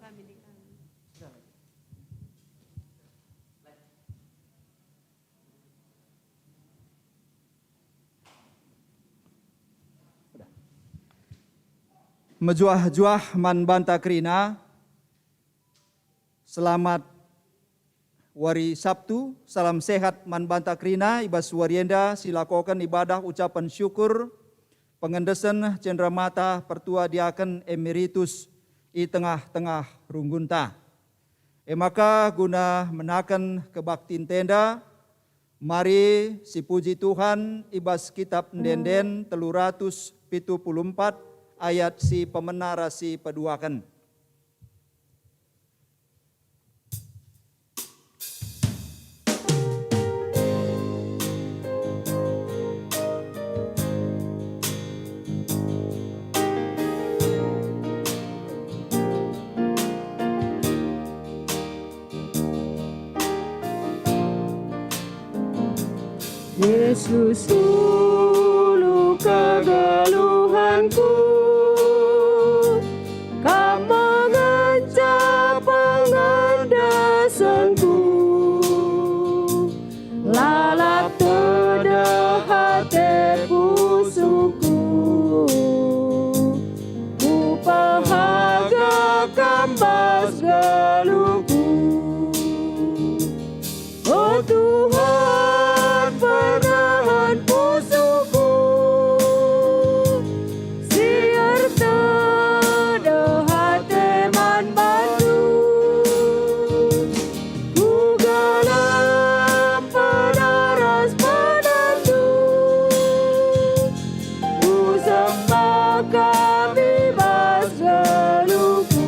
kami di kami. Mejuah-juah man banta krina. Selamat wari Sabtu, salam sehat man banta krina, ibas warienda silakokan ibadah ucapan syukur pengendesan cendramata pertua diaken emeritus i tengah-tengah runggunta. Maka guna menakan kebaktin tenda, mari si puji Tuhan ibas kitab ndenden 374 ayat si pemenara si peduakan. Yesus ulu kegeluhanku, Kam mengencap pengendasanku, lalap tedeh hati pusuku, ku pahaga kambas geluku. Oh Tuhan, penahan pusuku, siar tedeh hati man bandu, ku galam penaras penandu, ku sembah kami bas geluku.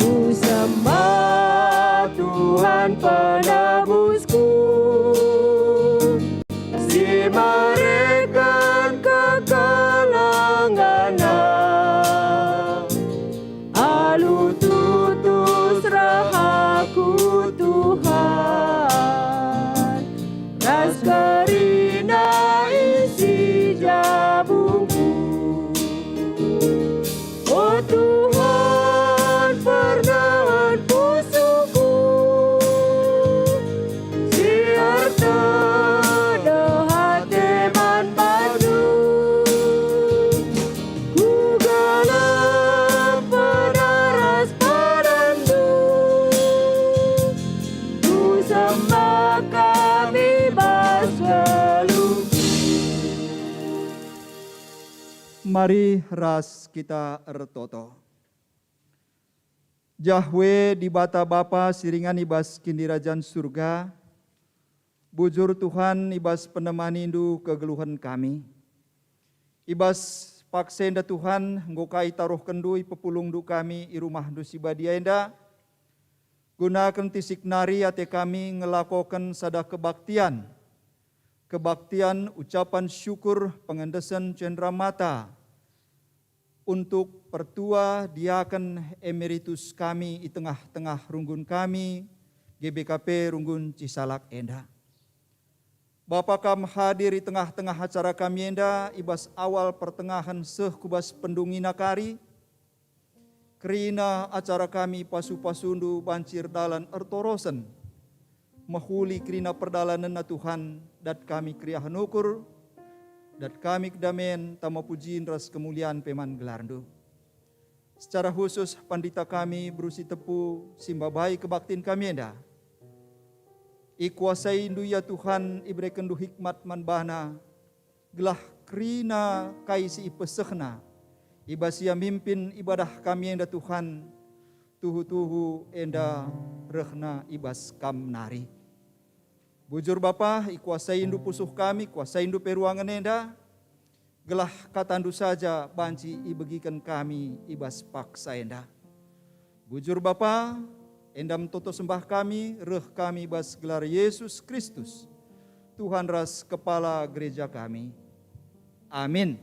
Ku sembah Tuhan penebusku, si mereka kekelangana, alu tutus rahaku Tuhan, ras karina isi jabungku. Oh Tuhan, pernahan pusuku, siar tedeh hati man bandu, ku galam penaras penandu, ku sembah kami bas geluku. Mari ras kita ertoto. Jahwe di bata Bapa siringan ibas kindirajan surga, bujur Tuhan ibas penemanindu kegeluhan kami. Ibas paksenda Tuhan nggokai taruh kendui pepulung du kami i rumah du sibadia enda, gunakan tisik nari ate kami ngelakokan sada kebaktian, kebaktian ucapan syukur pengendesan cendramata untuk pertua diaken emeritus kami di tengah-tengah runggun kami, GBKP Runggun Cisalak enda. Bapa kam hadir di tengah-tengah acara kami enda, ibas awal pertengahan seh kubas pendungina kari, kerina acara kami pasu-pasundu bancir dalan ertorosen, mahuli kerina perdalanan na Tuhan, dat kami kriahan ukur, dat kami kedamen tama pujiin ras kemuliaan peman gelarndo. Secara khusus pandita kami berusi tepu simbabai kebaktin kami enda. Ikuasai indu ya Tuhan ibreken du hikmat manbahna, gelah krina kaisi ipesehna, ibasia mimpin ibadah kami enda Tuhan, tuhu-tuhu enda rehna ibas kam nari. Bujur Bapa, ikuasai indu pusuh kami, kuasai indu peruangan enda, gelah katandu saja banci ibegikan kami ibas paksa enda. Bujur Bapa, endam toto sembah kami, reh kami ibas gelar Yesus Kristus, Tuhan ras kepala gereja kami. Amin.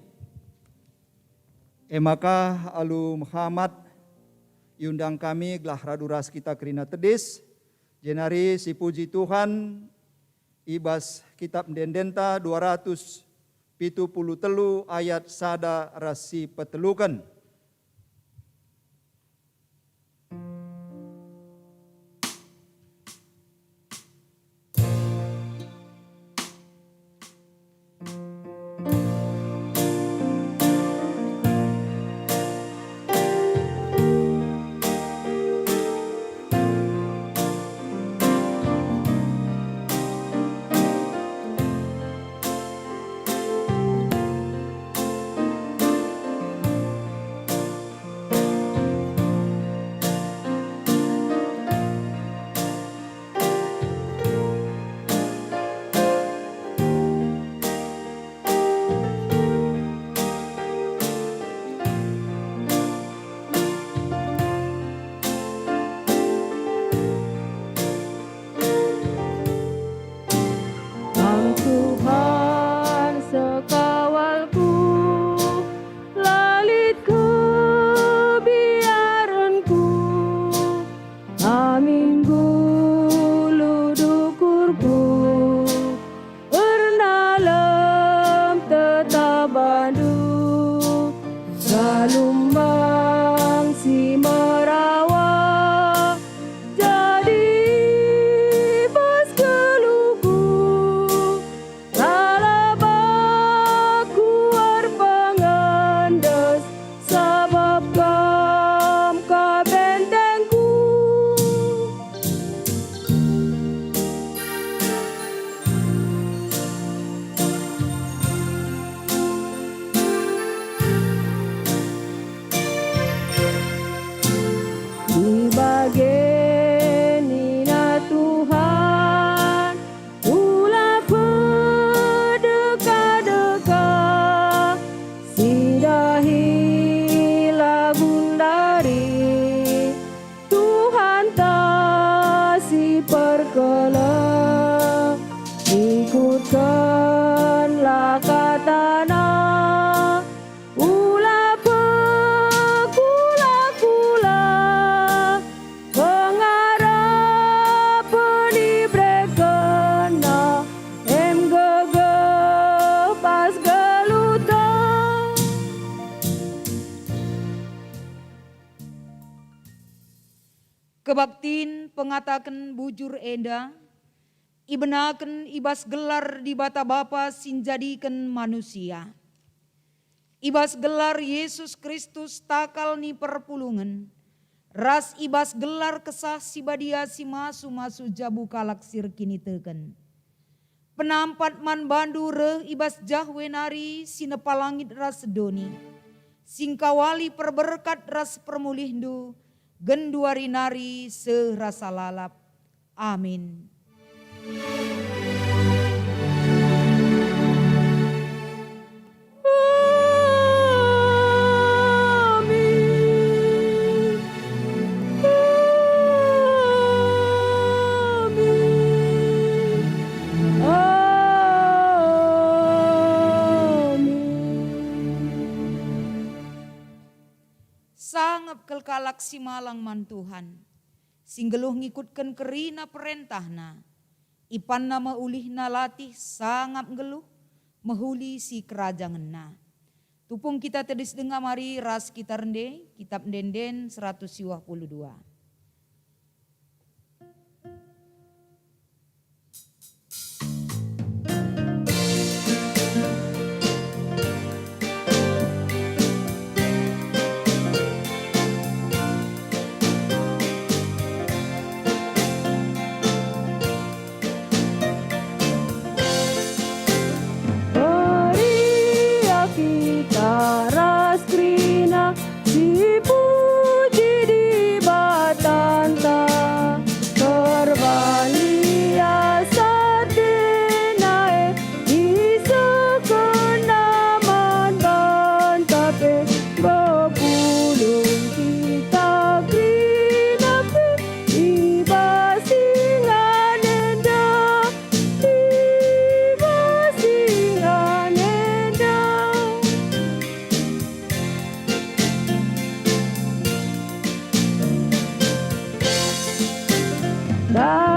Maka alu Muhammad, iundang kami gelah radu ras kita kerina tedis, Jenari si puji Tuhan ibas kitab Dendenta 273 ayat sada rasi petelukan. Ang Tuhan sekawalku, lalit kebiaranku, amin gulu dukurku, ernalem tetap bandu, galumbang si merawa, jadi bas geluku, lalabaku arpangandes, sabab kam kabentengku. Di bagian ina Tuhan, ulah berdeka-deka, sidahi lagun dari Tuhan tak si perkele, ikutkanlah katana, ulah bekula-kula, pengarap penibrekena, em gegepas gelutan. Kebaktin pengatakan bujur enda, ibenaken ibas gelar di bata Bapa sinjadikan manusia. Ibas gelar Yesus Kristus takal ni perpulungan, ras ibas gelar kesah si badia si masu-masu jabu kalak sir kini teken. Penampat man bandu reh ibas jahwenari sinepalangit ras sedoni, singkawali perberkat ras permulihndu, genduari nari serasa lalap. Amin. Sangap kelkalak si malang man Tuhan, singgeluh ngikutkan kerina perintahna, ipan nama ulihna latih sangap ngeluh, mehuli si kerajanganna. Tupung kita tedis dengar mari ras kita rende, kitab Denden 122. Kita ras krina, si puji di batanta, kerbalia satenae, di sekenaman bantape, bepulung kita krina pe, ibasingan enda, ibasingan enda. Da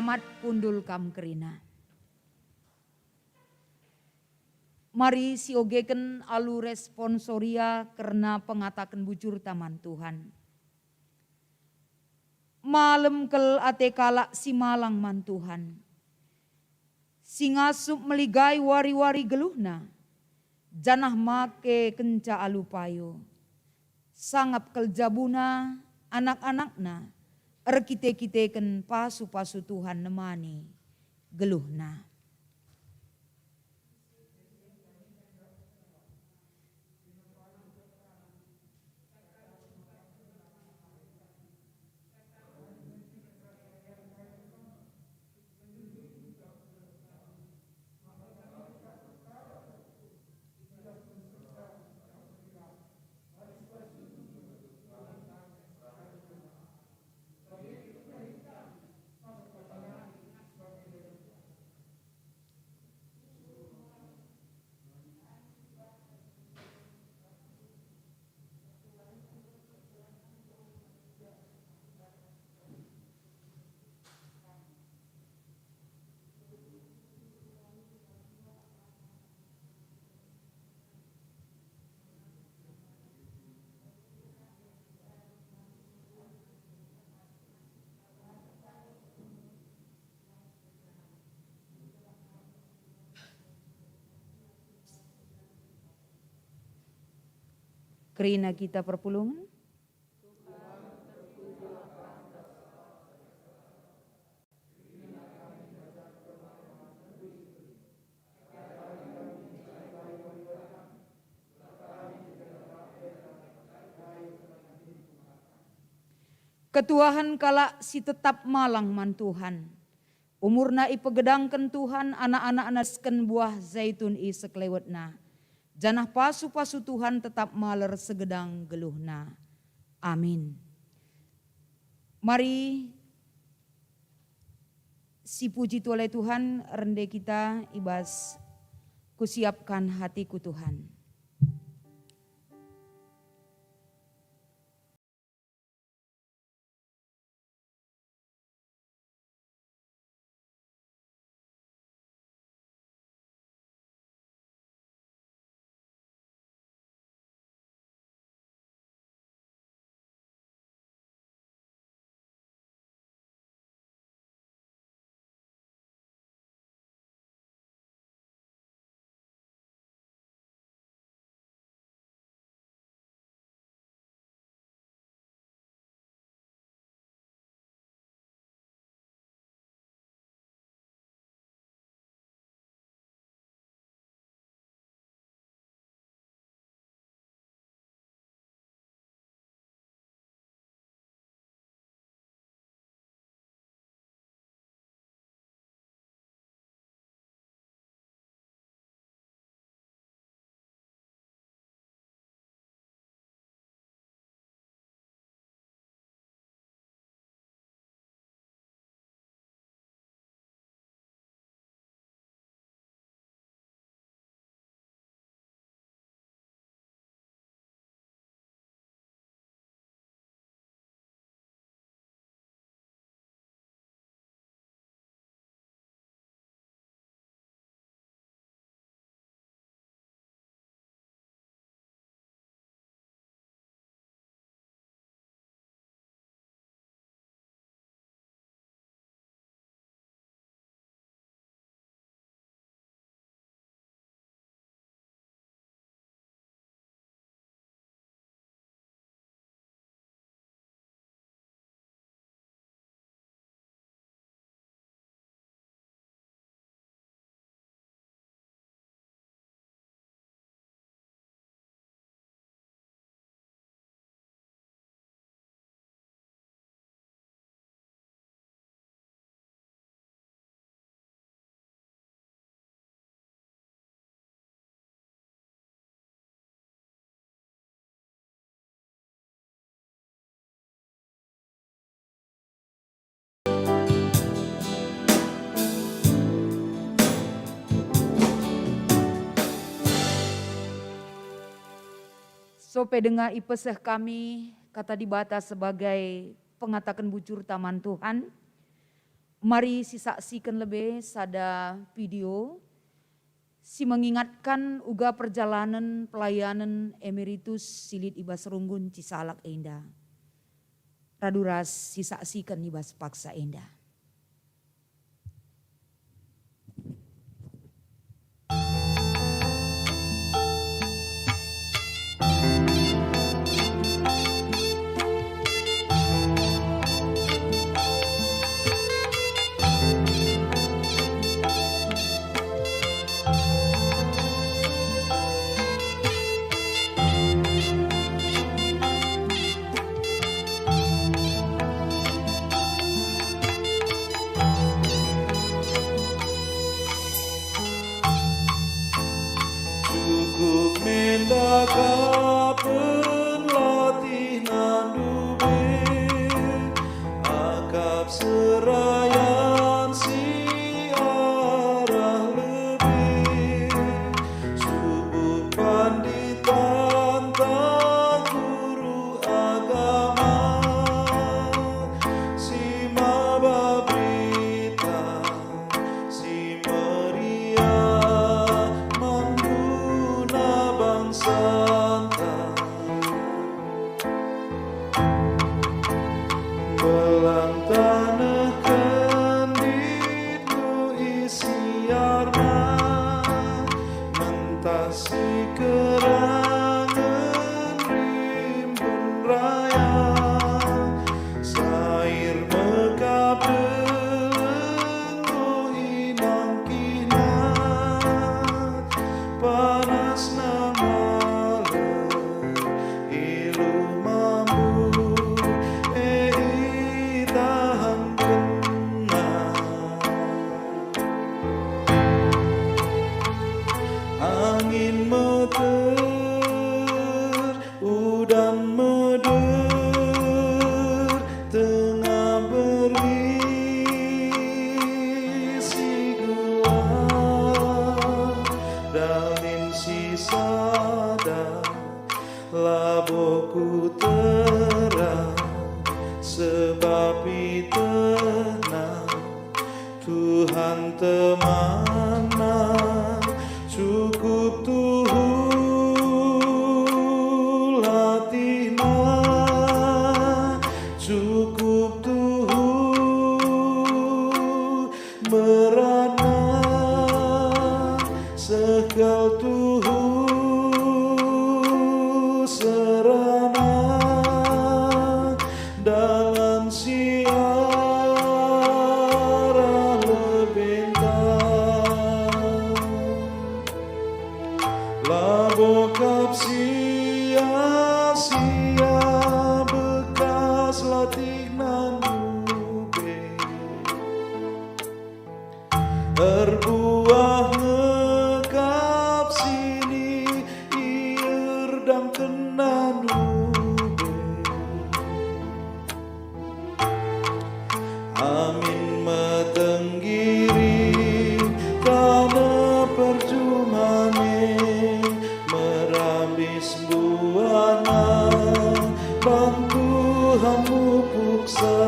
selamat pundul kam kerina. Mari siogeken alu responsoria karena pengatakan bujur taman Tuhan. Malam kel ate kalak si malang man Tuhan. Singasup meligai wari-wari geluhna. Janah make kenca alupayo. Sangap kel jabuna anak-anakna. Erkite-kiteken pasu-pasu Tuhan nemani geluhna. Kerina kita perpulungan. Ketuahan kala si tetap malang man Tuhan. Umurna ipegedangkan Tuhan anak-anak nasken buah zaitun i seklewetna. Janah pasu-pasu Tuhan tetap maler segedang geluhna. Amin. Mari si puji oleh Tuhan rende kita ibas kusiapkan hatiku Tuhan. Sope dengar ipeseh kami kata dibata sebagai pengatakan bujur taman Tuhan. Mari si saksikan lebih sada video si mengingatkan uga perjalanan pelayanan emeritus Silit Ibas Runggun Cisalak Enda. Raduras si saksikan Ibas paksa Enda. Cukup mendakapen latihan dube akap serayan si arah lebih subuh panditan tak guru agama si maba berita si meriah Santa belang tanah kenditku isiarna mentasi kerangan rimbun raya sair mekap delenggu inang kinat panas nama angin meter, udan meder, tengah berisi gelap, dalin si sada, laboku terang, sebab tenang, Tuhan temana. Cukup tuhu latina, cukup tuhu merana, sekal tuhu serana dalam siara lebentang. Labokap sia-sia bekas latih nandube berbuah ngekap sini ierdang kenandube amin metenggiri tanah perjumane merambis buana bantu hamu puksa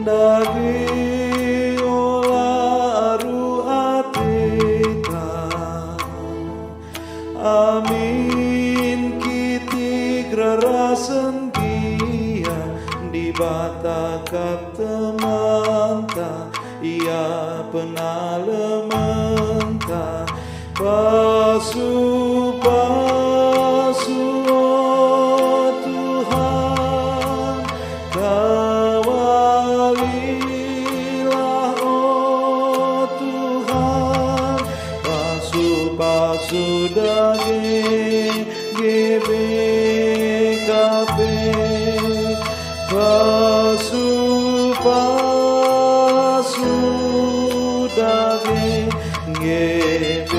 dagi olah aru atita amin kiti grarasen dia di batakap temanta ia penalementa pasu-pasu oh Tuhan kawalilah oh Tuhan pasu-pasu daging GBKP pasu-pasu daging GBKP.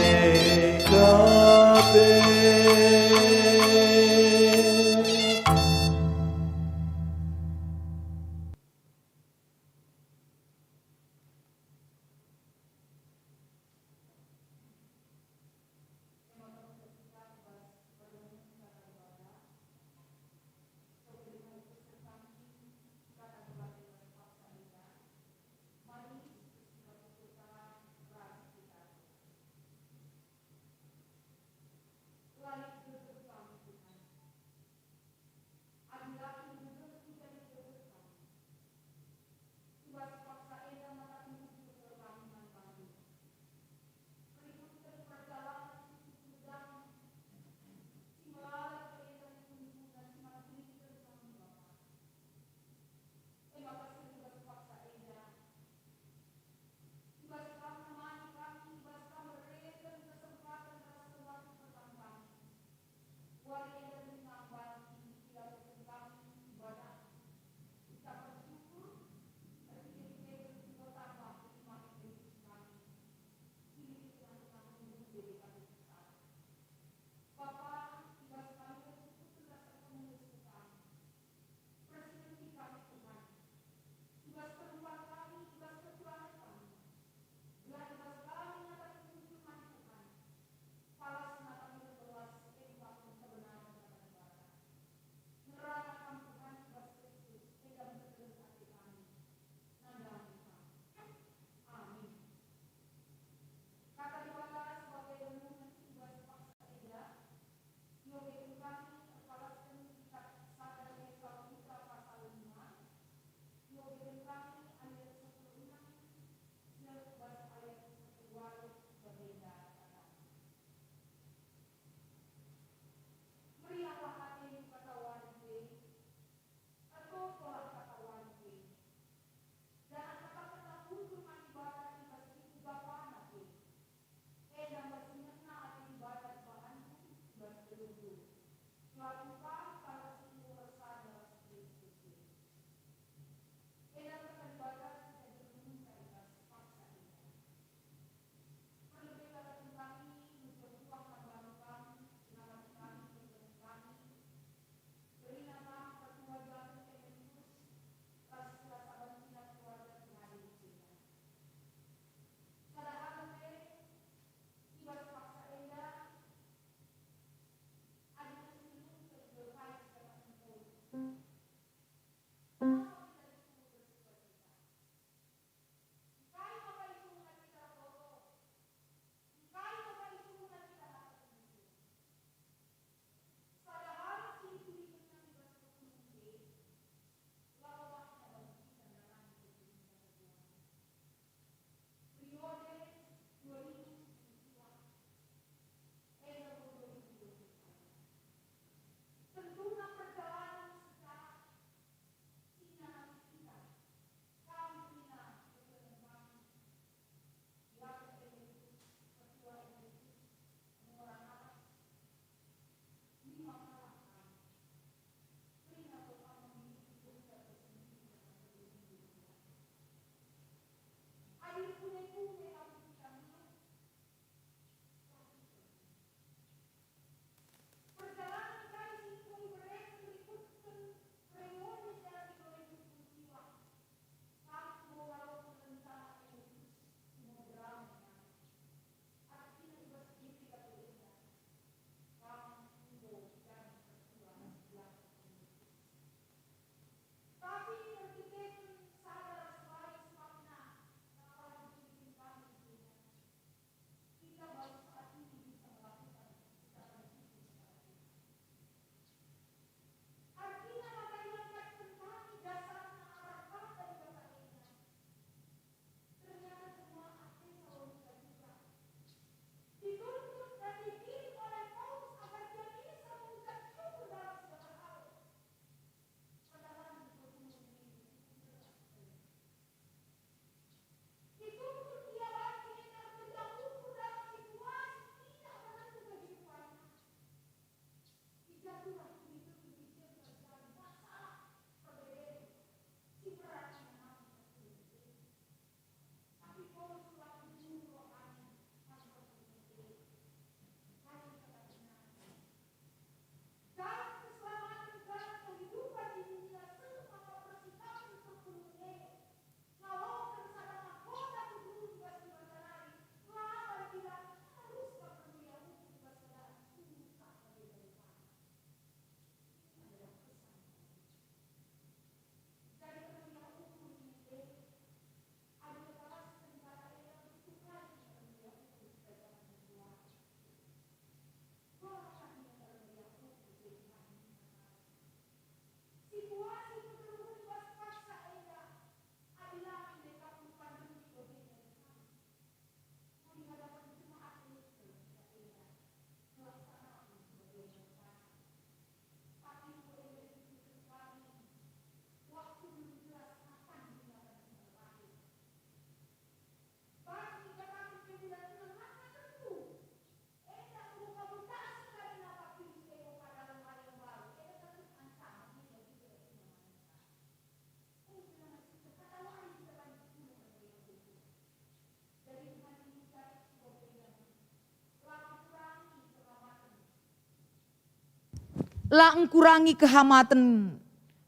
La engkurangi kehamatan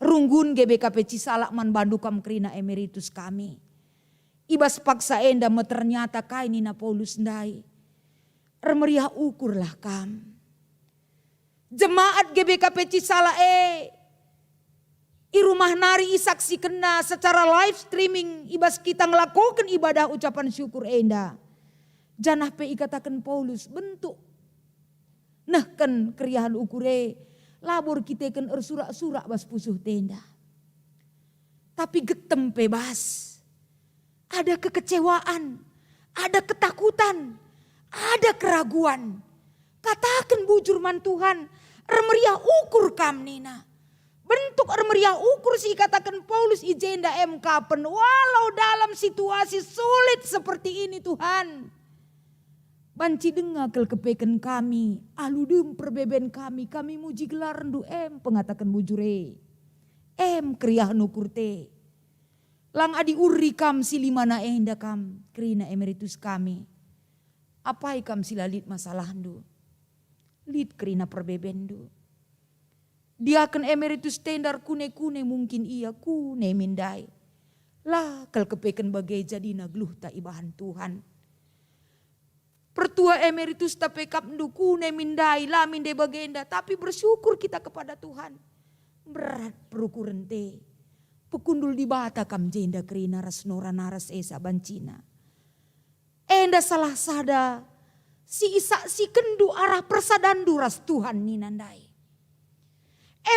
runggun GBKP Cisalak man bandukam krina emeritus kami. Ibas paksa enda me ternyata kainina Paulus ndai. Remeriah ukurlah kam. Jemaat GBKP Cisalak i rumah nari isaksi kena secara live streaming ibas kita ngelakukan ibadah ucapan syukur enda. Janah pe ikatakan Paulus bentuk. Nah kan keriahan ukure. Labor kita kan surak-surak bas pusuh tenda. Tapi getem bebas. Ada kekecewaan. Ada ketakutan. Ada keraguan. Katakan bujur man Tuhan. Remeriah ukur kam nina. Bentuk remeriah ukur sih katakan Paulus ijenda MK pen. Walau dalam situasi sulit seperti ini Tuhan. Banci dengakel kepeken kami, aludem perbeben kami muji gelar ndu pengatakan bujure. Kriah nukurte. Lang adi uri kam silimana enda kam, krina emeritus kami. Apai kam silalit masalah ndu. Lid krina perbeben ndu. Dia akan emeritus tendar kune-kune mungkin ia kune mindai. Lah kal kepeken bagai jadi nagluh ta ibahan Tuhan. Pertua emeritus tapekap kune mindai lah minde bagenda. Tapi bersyukur kita kepada Tuhan. Berat perukuran te. Pekundul di bata kam jenda krina rasnora naras esa bancina. Enda salah sada. Si isa si kendu arah persadandu ras Tuhan ninandai.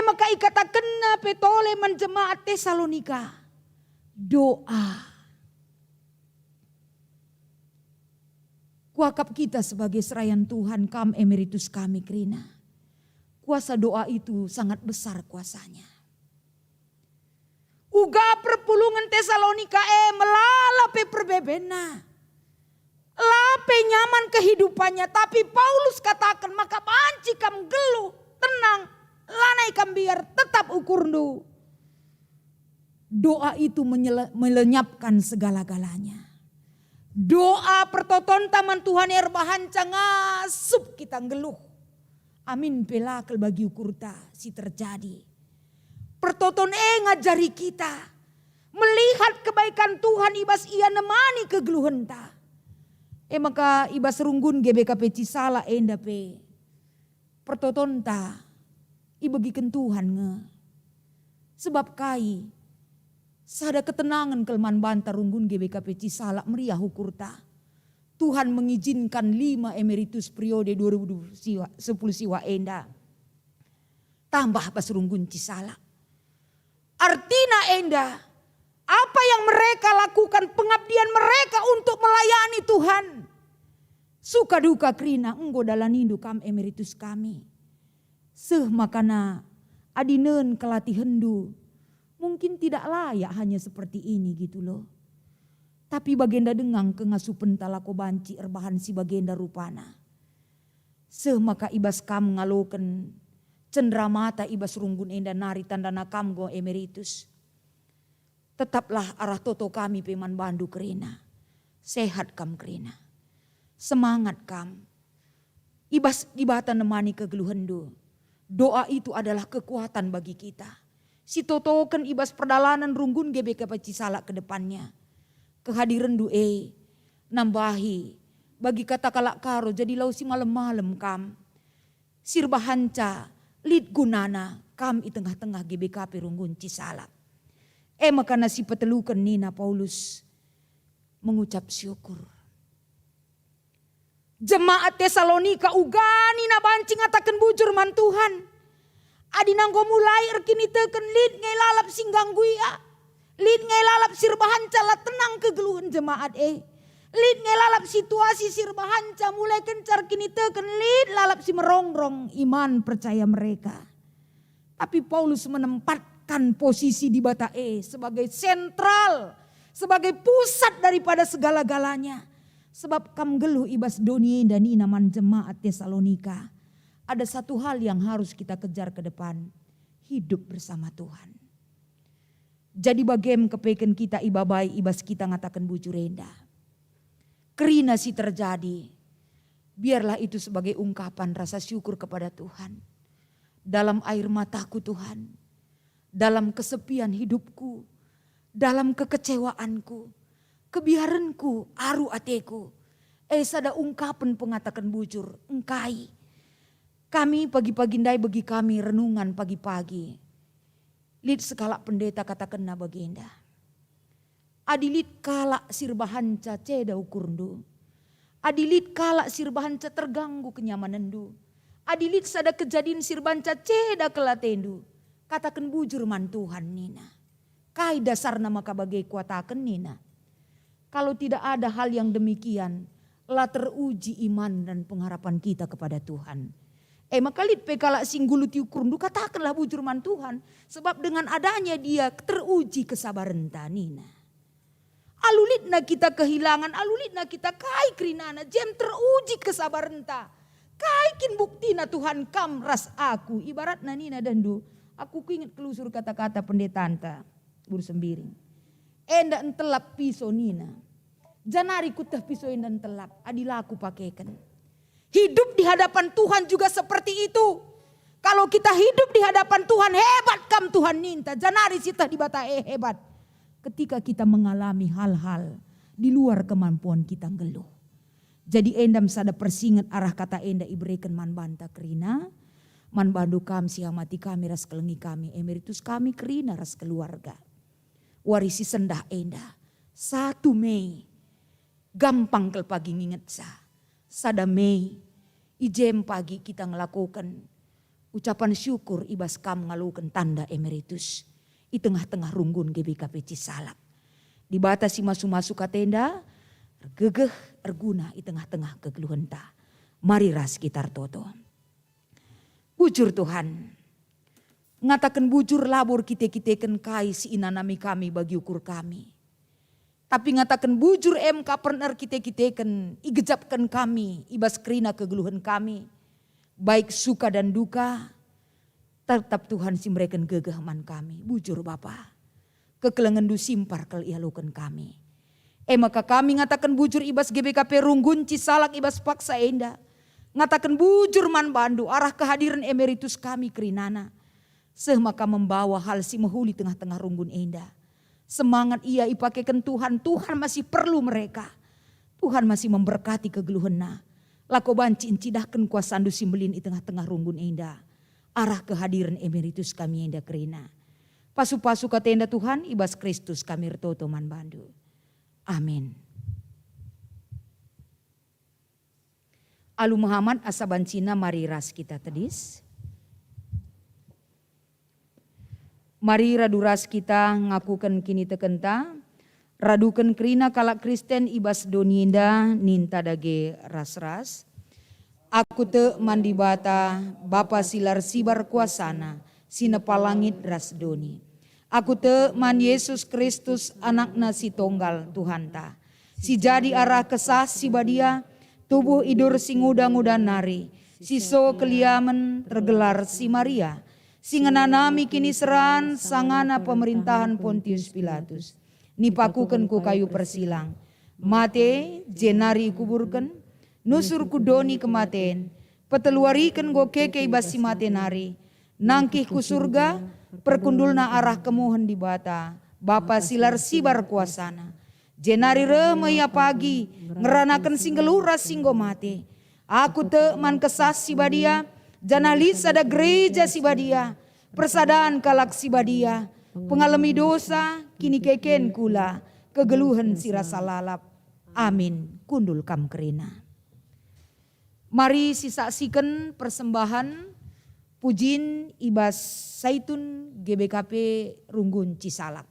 Maka ikatakan na petole menjemaat Tesalonika. Doa. Kuakap kita sebagai serayan Tuhan kam emeritus kami krina. Kuasa doa itu sangat besar kuasanya. Uga perpulungan Tesalonika melalape perbebena. Lape nyaman kehidupannya. Tapi Paulus katakan maka banci kam geluh tenang. Lanai kam biar tetap ukurndu. Doa itu melenyapkan segala-galanya. Doa pertoton taman Tuhan erbahan ngasup kita ngeluh. Amin pelakel bagi ukurta si terjadi. Pertoton ngajari kita. Melihat kebaikan Tuhan ibas ia nemani kegeluhenta. Maka ibas runggun GBKP Cisala enda pe. Pertoton ta ibagikan Tuhan nge. Sebab kai. Sada ketenangan kelman bantar runggun GBKP Cisala meriah hukurta. Tuhan mengizinkan 5 emeritus periode 2010 siwa enda. Tambah pas runggun Cisala. Artina enda. Apa yang mereka lakukan pengabdian mereka untuk melayani Tuhan. Suka duka krina enggo dalanindu kam emeritus kami. Seh makana adinen kelati hendu. Mungkin tidak layak hanya seperti ini gitu loh. Tapi bagenda dengang kengasupen talako banci erbahan si bagenda rupana. Seh maka ibas kam ngaloken cendera mata ibas runggun enda nari tandana kam go emeritus. Tetaplah arah toto kami peman bandu kerina. Sehat kam kerina. Semangat kam. Ibas ibata nemani kegeluhendu. Doa itu adalah kekuatan bagi kita. Si totokan ibas perdalanan runggun GBKP Cisala ke depannya. Kehadiran due nambahi bagi kata kalak karo jadi lau si malam-malam kam. Sirbahanca lid gunana kam i tengah-tengah GBKP runggun Cisala. Maka nasi petelukan Nina Paulus mengucap syukur. Jemaat Tesalonika ugani na bancing atakan bujur man Tuhan. Adi nanggo mulai erkini teken lid ngai lalap singgangguia. Lid ngai lalap sirbahanca la tenang kegeluhan jemaat Lid ngai lalap situasi sirbahanca mulai kencar kini teken lid lalap si merongrong iman percaya mereka. Tapi Paulus menempatkan posisi di bata sebagai sentral. Sebagai pusat daripada segala-galanya. Sebab kam geluh ibas doni dan inaman jemaat Tesalonika. Ada satu hal yang harus kita kejar ke depan. Hidup bersama Tuhan. Jadi bagem kepeken kita ibabai ibas kita ngatakan bujurenda. Kerina si terjadi. Biarlah itu sebagai ungkapan rasa syukur kepada Tuhan. Dalam air mataku Tuhan. Dalam kesepian hidupku. Dalam kekecewaanku. Kebiaranku aru ateku. Sada ungkapan pengatakan bujur. Engkai. Kami pagi-pagi ndai bagi kami renungan pagi-pagi. Lid sekala pendeta katakan na bagenda. Adilit kala sirbahanca ceda ukurndu. Adilit kala sirbahanca terganggu kenyamanandu. Adilit sada kejadian sirbanca ceda kelatendu. Katakan bujur man Tuhan nina. Kai dasar nama kabagai kuatakan nina. Kalau tidak ada hal yang demikian. Lah teruji iman dan pengharapan kita kepada Tuhan. Maka lid pekala singguluti ukurundu katakanlah bujur man Tuhan. Sebab dengan adanya dia teruji kesabaran tanina. Alulitna kita kehilangan, alulitna kita kai kerinana, jem teruji kesabarenta. Kaikin buktina Tuhan kam ras aku, ibarat nanina dandu. Aku ingat kelusur kata-kata pendetanta, bursembiring. Enda entelap piso nina. Janari kutah piso enda entelap, adilaku pakaikan. Hidup di hadapan Tuhan juga seperti itu. Kalau kita hidup di hadapan Tuhan, hebat kam Tuhan ninta. Janari sitah di bata hebat. Ketika kita mengalami hal-hal di luar kemampuan kita ngeluh. Jadi endam sada persingat arah kata enda iberikan man banta kerina. Man bandu kami sihamati kami ras kelengi kami. Emeritus kami kerina ras keluarga. Warisi sendah enda. 1 Mei. Gampang kel pagi nginget sa. Sada Mei. Ijem pagi kita ngelakukan ucapan syukur ibas kam ngalukan tanda emeritus. Di tengah-tengah runggun GBKP Cisalak. Dibatasi masuk-masuk ke tenda, ergegeh erguna di tengah-tengah kegeluhan ta. Mari ras kitar toto. Bujur Tuhan. Ngatakan bujur labor kita-kitakan kai si inanami kami bagi ukur kami. Tapi ngatakan bujur MK pernah kita-kitakan igejapkan kami ibas kerina kegeluhan kami. Baik suka dan duka. Tetap Tuhan simbrekan gegahaman kami. Bujur Bapa. Kekelengan du simpar kel ialukan kami. Maka kami ngatakan bujur ibas GBKP Runggun Cisalak ibas paksa enda. Ngatakan bujur man bandu arah kehadiran emeritus kami kerinana. Maka membawa hal si mehuli tengah-tengah Runggun enda. Semangat ia ipakaikan Tuhan. Tuhan masih perlu mereka. Tuhan masih memberkati kegeluhena. Lako banci incidahkan kuasandu simbelin di tengah-tengah Runggun enda. Arah kehadiran emeritus kami enda kerina. Pasu-pasu kata enda Tuhan ibas Kristus kami retoto man bandu. Amin. Alu Muhammad asabancina mari ras kita tedis. Mari radu ras kita ngakukan kini tekenta. Radukan kerina kalak Kristen ibas doninda ninta dage ras-ras. Aku te mandi bata, Bapa silar sibar kuasana, sinepalangit ras doni. Aku te man Yesus Kristus anakna si tonggal Tuhan ta. Si jadi arah kesah si badia, tubuh idur si nguda-nguda nari. Si so keliamen tergelar si Maria. Si ngenanami kini seran sangana pemerintahan Pontius Pilatus. Nipakuken ku kayu persilang. Mate jenari kuburken. Nusur kudoni kematen, peteluarikan go keke ibas si matenari, nangkih ku surga, perkundulna arah kemuhen di bata, Bapa silar sibar kuasana. Jenari remaya pagi, ngeranakan singgelura singgo mate. Aku te man kesas si badia, janalis ada gereja si badia, persadaan kalak si badia, pengalami dosa, kini keken kula, kegeluhan si rasa lalap. Amin, kundul kam kerina. Mari sisaksikan persembahan pujin ibas Saitun GBKP Runggun Cisalak.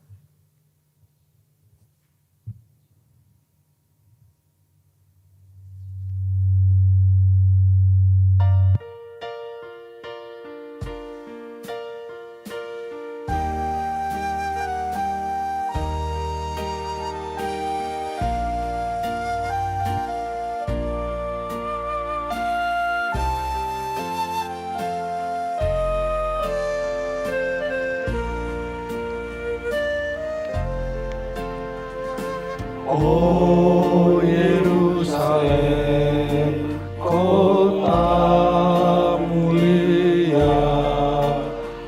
O Yerusalem, kota mulia,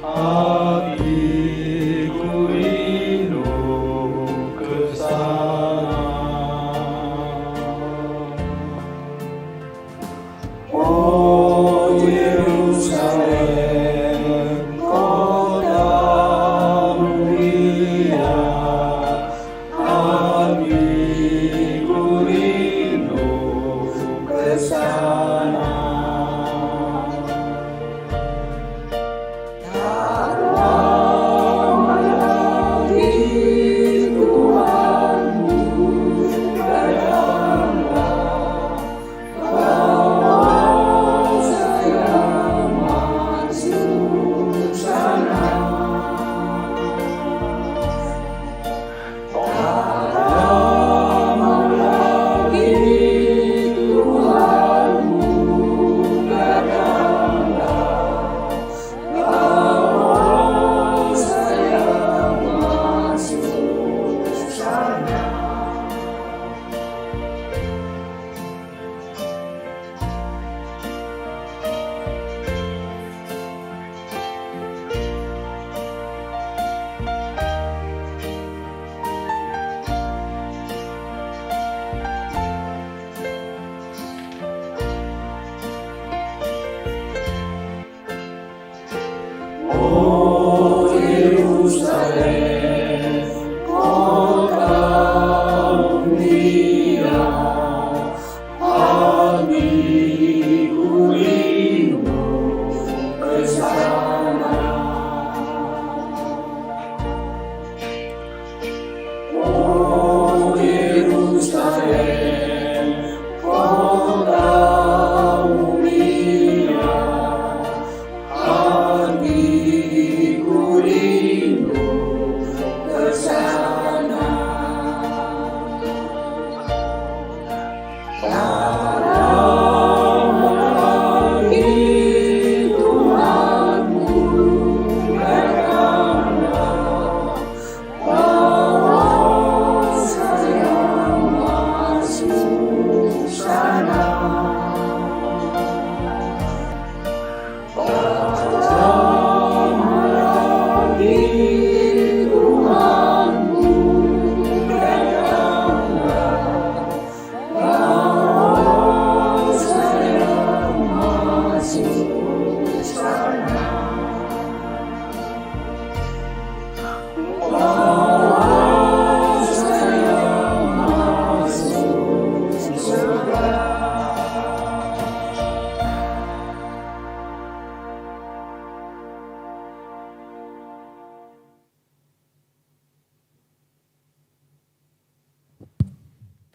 hatiku rindu ke sana. O Yerusalem, kota mulia,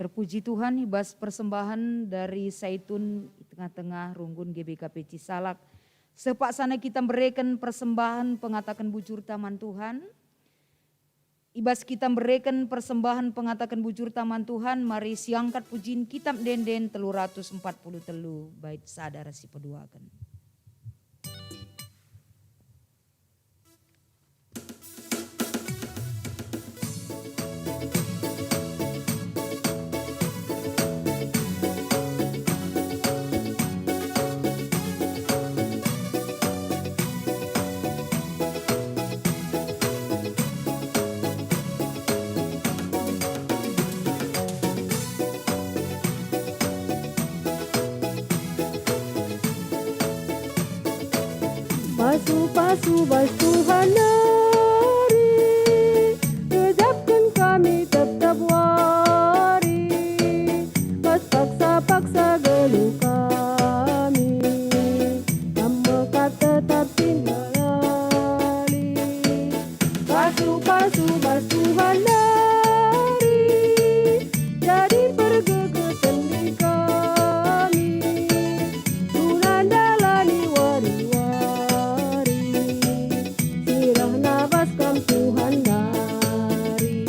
Terpuji Tuhan, ibas persembahan dari Zaitun di tengah-tengah Runggun GBKP Cisalak. Sepaksana kita berikan persembahan pengatakan bujur taman Tuhan. Ibas kita berikan persembahan pengatakan bujur taman Tuhan, mari siangkat pujian kitab denden 340 telu, bait sadar si peduakan. Pasu-pasu Tuhan hari, kejapkan kami tetap wari, pas paksa-paksa geluh kami, nama tetap tinggal lali. Pasu-pasu Tuhan hari, jadi pergegetan di kami, bulan dalani wari-wari, sirah nabas kam Tuhan dari.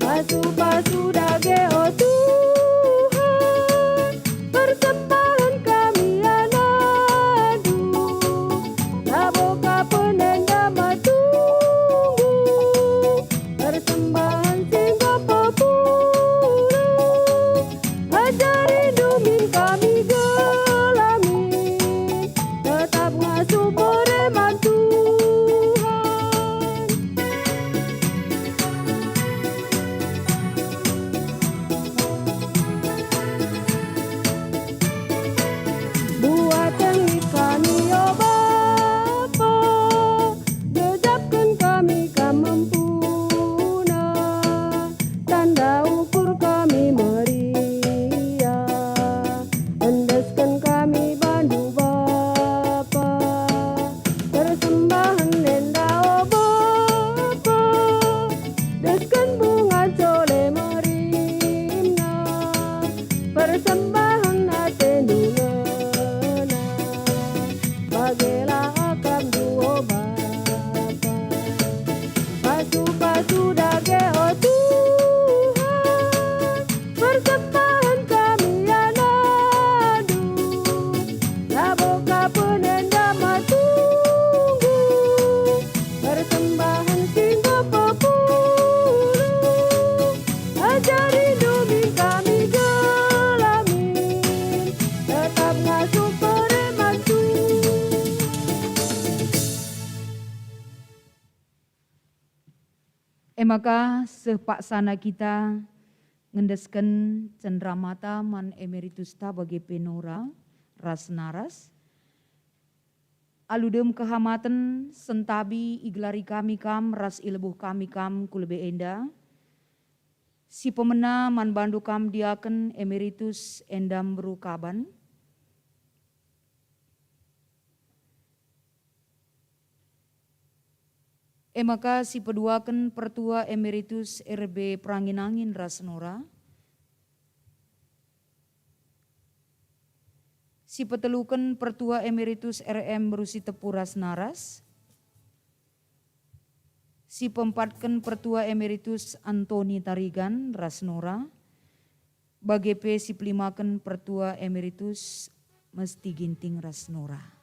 Pasu-pasu dage oh Tuhan, persembahan kami anadu, laboka penenda matunggu, persembahan singgo populu, ajari dumin kami gelamin, tetap ngasuh pereman Tuhan. Buatan kami oh Bapa, jejapkan kami kamempuna, tanda ukur kami meriah, endaskan kami bandu Bapa, persembahan nenda oh Bapa, deskan bunga cole merimna, persembahan atenduna, bagelah akam duo Bapa. Pasu-pasu dage oh Tuhan, persembahan kami anadu, laboka penenda matunggu, persembahan singgo populu, ajari dumin kami gelamin, tetap ngasuh pereman Tuhan. Maka sepaksana kita ngendesken cendramata man emeritus ta bagi penora ras naras. aludem kehamatan sentabi iglari kami kam ras ilebuh kami kam kulebe enda. Si pemena man bandu kam diaken emeritus endam berukaban. Maka si peduaken pertua emeritus RB Pranginangin Rasnora. Si peteluken pertua emeritus RM Berusi Tepuras Naras. Si pempatken pertua emeritus Antoni Tarigan Rasnora. Bagepe si pelimaken pertua emeritus Mesti Ginting Rasnora.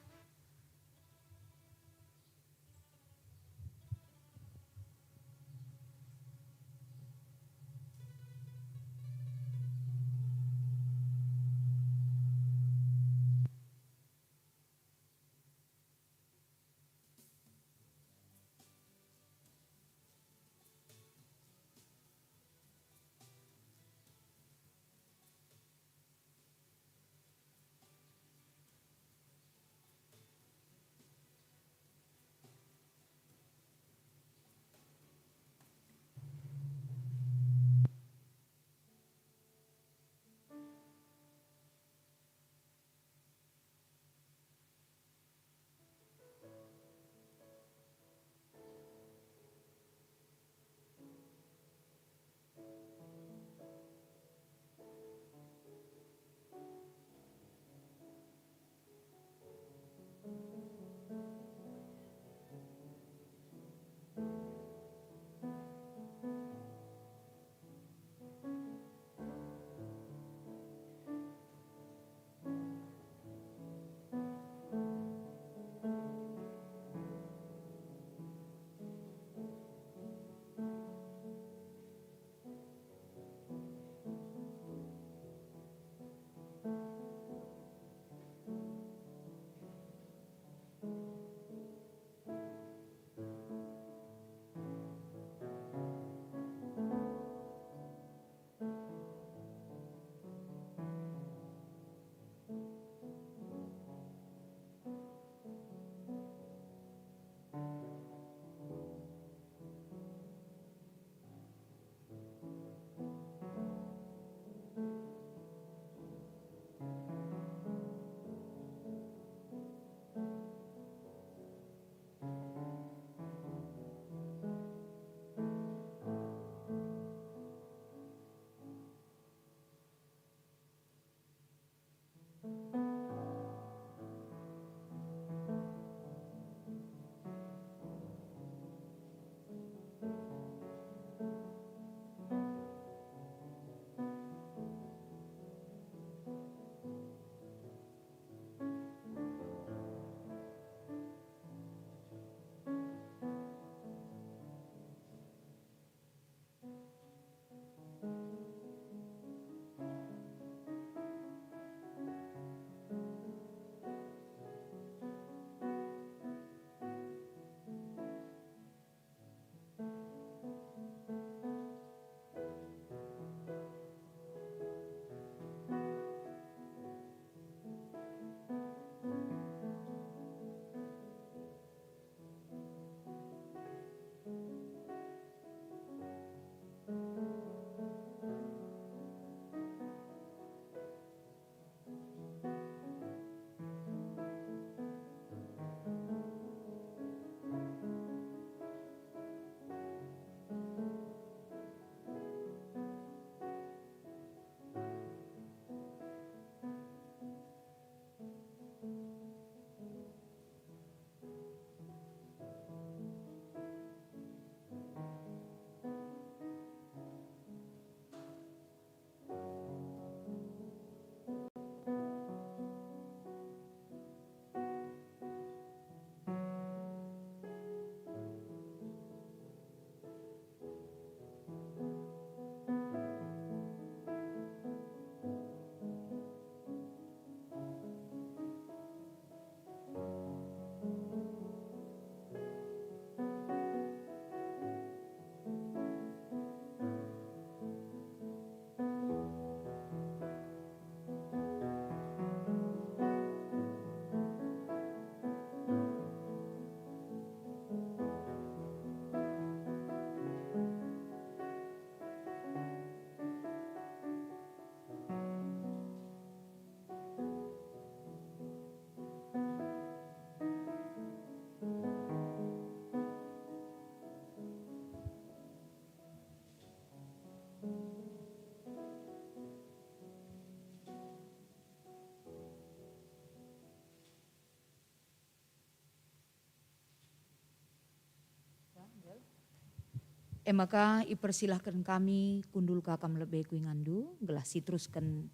Maka ipersilahkan kami kundul kakam lebih kuingandu gelah sitruskan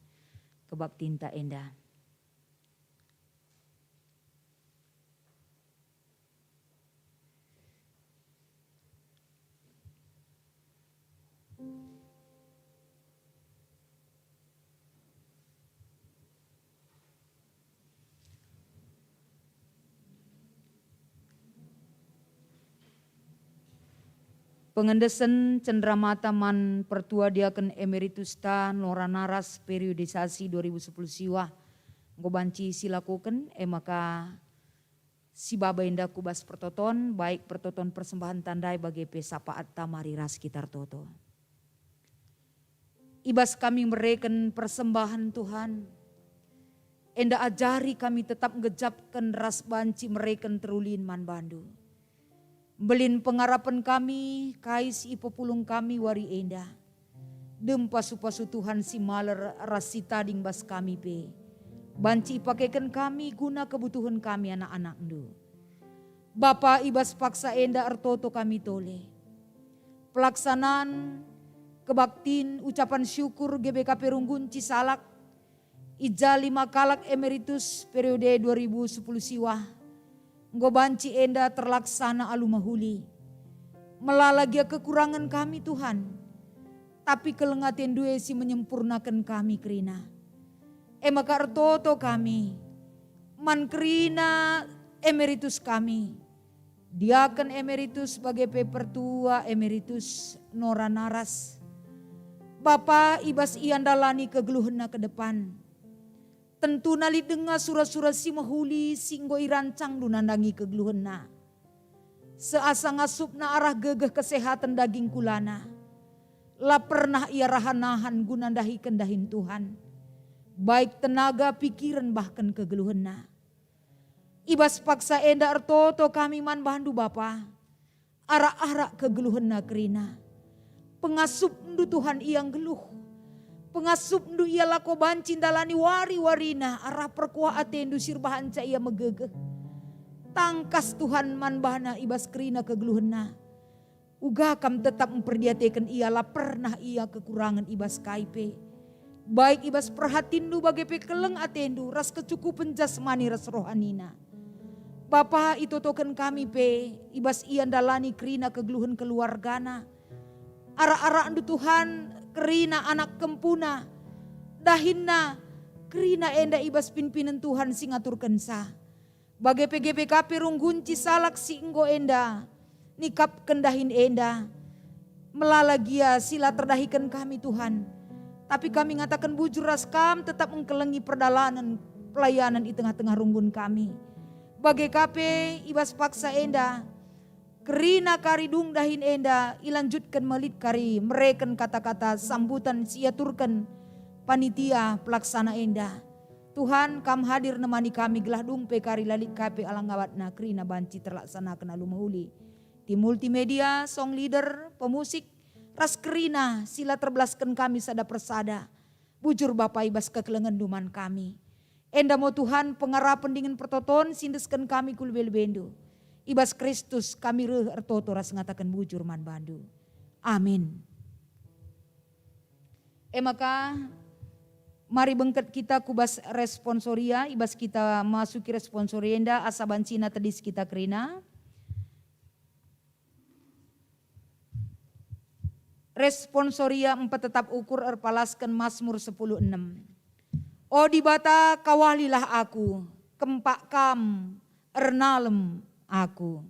kebab tinta enda. Pengendesen cenderamata man pertua diaken emeritus ta Nora Naras periodisasi 2010 siwa ngobanci silakukan maka si baba indah kubas pertoton baik pertoton persembahan tandai bagi pesapaat tamari ras kitar toto. Ibas kami mereken persembahan Tuhan. Enda ajari kami tetap ngejapkan ras banci mereken terulin man bandu. Belin pengarapan kami, kais ipopulung kami wari enda. Dem pasu-pasu Tuhan si maler rasi tading bas kami pe. Banci ipakaikan kami guna kebutuhan kami anak-anak ndu. Bapa ibas paksa enda ertoto kami tole. Pelaksanaan kebaktin ucapan syukur GBK Perunggun Cisalak. Ija 5 kalak emeritus periode 2010 siwa. Ngobanci enda terlaksana alumahuli. Melalagia kekurangan kami Tuhan. Tapi kelengaten due si menyempurnakan kami kerina. Maka ertoto kami. Man kerina emeritus kami. Diaken emeritus sebagai pepertua emeritus Nora Naras. Bapa ibas iandalani kegeluhena ke depan. Tentu nali dengar surah-surah si mahuli singgo irancang dunandangi kegeluhena. Seasa ngasupna arah gegeh kesehatan daging kulana. La pernah ia rahanahan gunandahi kendahin Tuhan. Baik tenaga pikiran bahkan kegeluhena. Ibas paksa enda ertoto kami man bandu Bapa. Arak-arak kegeluhena kerina. Pengasup ndu Tuhan yang geluh. Pengasup ndu ia lako bancin dalani wari-warina arah perkuah atendu sirbahan ca ia megegeh. Tangkas Tuhan man bahana ibas kerina kegeluhena. Uga kam tetap memperdiatekan ia la pernah ia kekurangan ibas kaipe. Baik ibas perhatindu bagai pekeleng atendu ras kecukupan jasmani ras rohanina. Bapa itu token kami pe ibas ian dalani kerina kegeluhan keluargana. Ara-ara ndu Tuhan kerina anak kempuna, dahinna kerina enda ibas pinpinan Tuhan singaturkan sa. Bagai PGPK Perunggun Cisalak si enggo enda, nikap kendahin enda, melalagia sila terdahikan kami Tuhan. Tapi kami ngatakan bujur ras kam tetap mengkelengi perdalanan pelayanan di tengah-tengah runggun kami. Bagai KP ibas paksa enda, kerina kari dung dahin enda ilanjutkan melit kari mereken kata-kata sambutan siaturkan panitia pelaksana enda. Tuhan kam hadir nemani kami gelah dung pe kari lalit kape alangawatna kerina banci terlaksana kena lumahuli. Di multimedia, song leader, pemusik, ras kerina sila terbelaskan kami sada persada. Bujur Bapa ibas kekelengan duman kami. Enda mo Tuhan pengarapan dengan pertoton sindeskan kami kulbel-bendo. Ibas Kristus kami reh ertoto ras ngatakan bujur man bandu. Amin. Maka mari bengket kita kubas responsoria. Ibas kita masuki responsoria enda asaban Cina tedis kita kerina. Responsoria 4 tetap ukur erpalaskan Mazmur 10:6. O dibata kawalilah aku, kempak kam ernalem aku.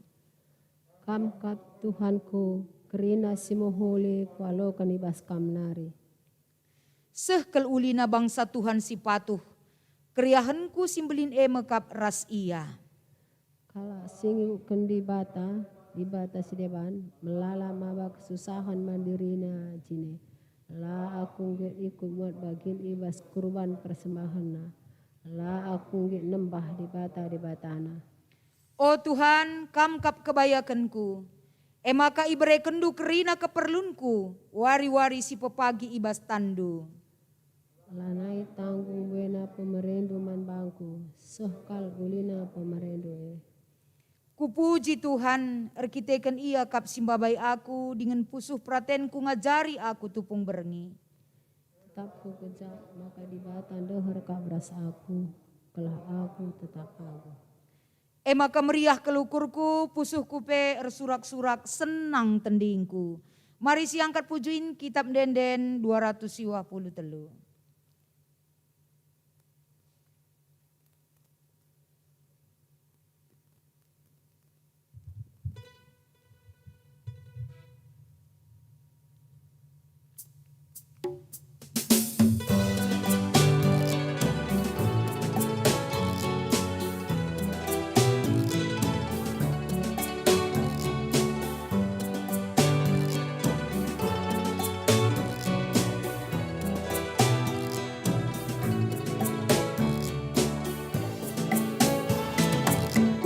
Kamkat Tuhanku, kerina simohole walau kanibas kamnari. Sehkel ulina bangsa Tuhan si patuh, keriahanku simbelin mekap ras ia. Kala singu kendi dibata si deban, melala maba kesusahan mandirina jine. La aku nggak ikut buat bagian ibas kurban persembahanna. La aku nggak nembah di batana. O Tuhan, kamkap kebayakanku. Maka ibere kendu kerina keperlunku. Wari-wari si pepagi ibas tandu. Lanai tanggung buena pemerendu man bangku. Sohkal ulina pemerendu. Kupuji Tuhan, erkiteken ia kap simbabai aku, dengan pusuh pratenku ngajari aku tupung berengi. Tetap ku kejak, maka di batan deher kabras aku, kelah aku tetap aku. Maka meriah kelukurku, pusuhku pe ersurak-surak senang tendingku. Mari siangkat pujuin kitab denden 253.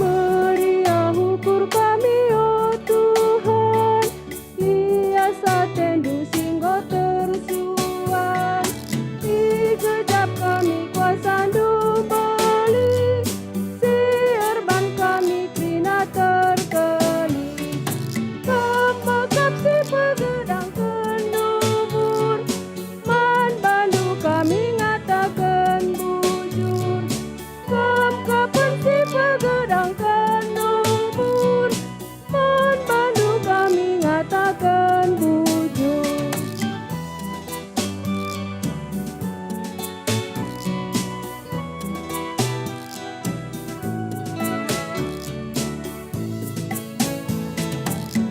Meriah ukur kami, oh Tuhan, hiasa tendu singgo tersuan. Dikejap kami kuasa beli, sierban kami krina terkeli. Kemekap si pegedang kendumur, man bandu kami ngatakan bujur. Kapan si pegedang kendumur, man bandu kami ngatakan bujur.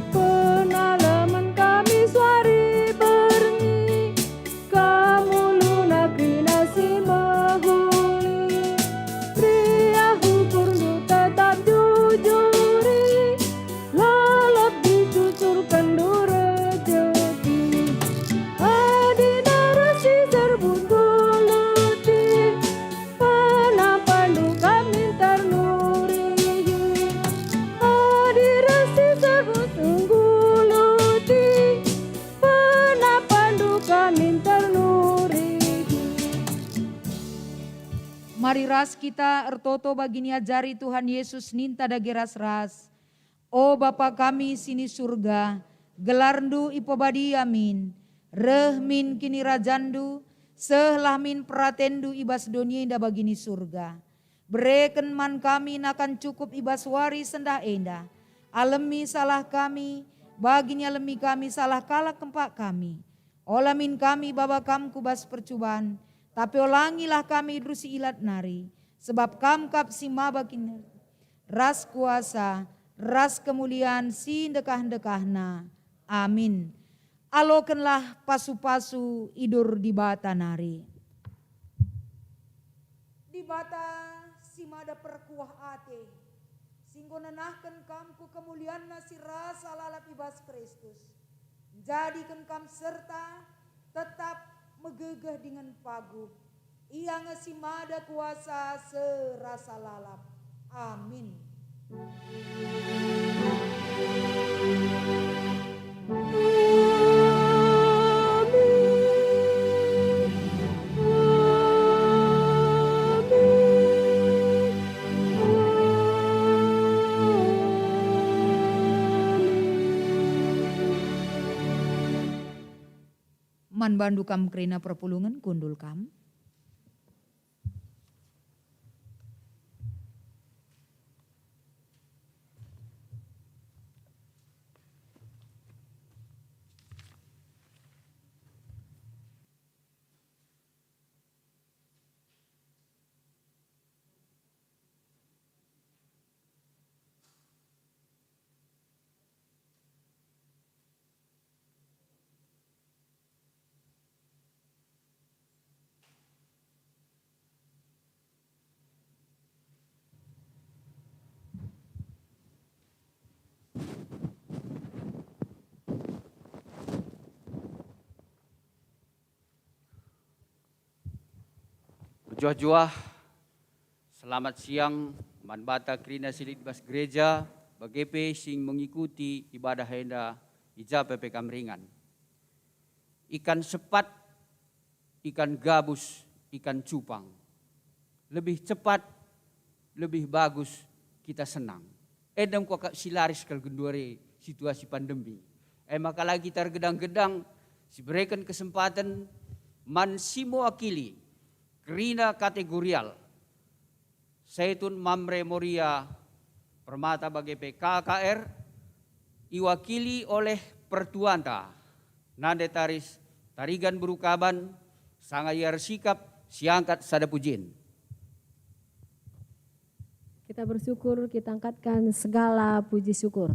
Penalaman kami suari berengi, kamu lunak nasi mahuli. Pria hukur nu tetap jujuri, lalap dicucur kendur rezeki. Adina resi serbuntu luti, penapandu kami ternurihi. Adi resi serbuntu luti, penapandu kami ternurihi. Mari ras kita ertoto bagini ajari Tuhan Yesus ninta dage ras-ras. O Bapa kami sini surga, gelarndu ipobadi amin. Rehmin kini rajandu, sehlahmin pratendu ibas dunia indah bagini surga. Bereken man kami nakan cukup ibas wari sendah endah. Alemi salah kami, bagini alemi kami salah kalah kempak kami. Olamin kami baba kamku bas percubaan, tapi olangilah kami drusi ilat nari. Sebab kamkap si mabakin ras kuasa, ras kemuliaan si dekah-dekahna. Amin. Alokenlah pasu-pasu idur di bata nari. Di bata si mada perkuah ate, singgo nenahkan kamku kemuliaan nasi rasa lalap ibas Kristus. Jadikan kam serta tetap megegeh dengan pagu. Ia ngesimada kuasa serasa lalap. Amin. Man bandu kam kerina perpulungan kundul kam. Juah-juah, selamat siang, manbata krina silit bas gereja, bagepe sing mengikuti ibadah henda ija PP Kamringan. Ikan sepat, ikan gabus, ikan cupang. Lebih cepat, lebih bagus, kita senang. edam ko kak silaris kal gendore situasi pandemi. Maka lagi tergedang-gedang si berikan kesempatan man si mewakili kerina kategorial Saitun Mamre Moria Permata Bagepe KKR iwakili oleh Pertuanta Nande Taris Tarigan Berukaban Sangayar Sikap Siangkat Sadapujin. Kita bersyukur, kita angkatkan segala puji syukur.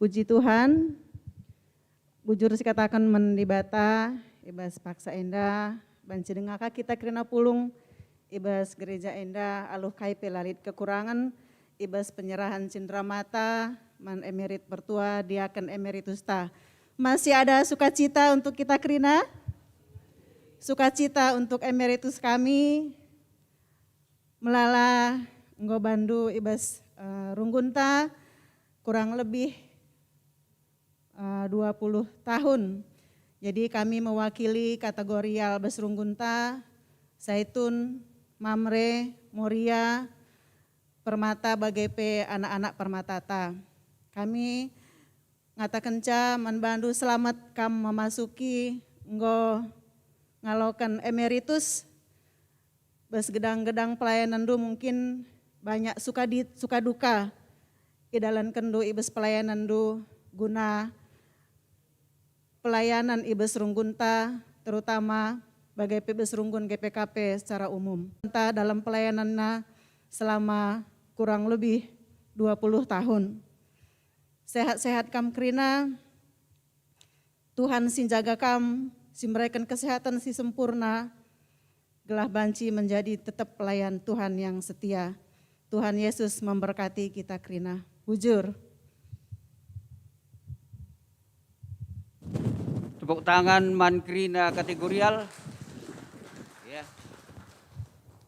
Puji Tuhan, bujur sikatakan mendibata, ibas paksa enda, banci dengaka kita kerana pulung, ibas gereja enda, aluh kai pelalit kekurangan, ibas penyerahan cindera mata, man emerit pertua, diaken emeritus ta. Masih ada sukacita untuk kita kerina? Sukacita untuk emeritus kami, melala ngobandu ibas runggunta, kurang lebih 20 tahun. Jadi kami mewakili kategorial Besrunggunta, Saitun, Mamre, Moria, Permata Bagepe, anak-anak Permatata. Kami ngatakan manbandu selamat kam memasuki ngalokan emeritus. Bes gedang-gedang pelayanan du mungkin banyak suka duka. Idalan kendu ibes pelayanan du guna pelayanan Ibes Runggunta, terutama bagi Ibes Runggun GPKP secara umum. Kita dalam pelayanannya selama kurang lebih 20 tahun. Sehat-sehat kam kerina, Tuhan sin jaga kam, si mereka kesehatan si sempurna, gelah banci menjadi tetap pelayan Tuhan yang setia. Tuhan Yesus memberkati kita kerina. Bujur. Tepuk tangan mankrina kategorial. Ya.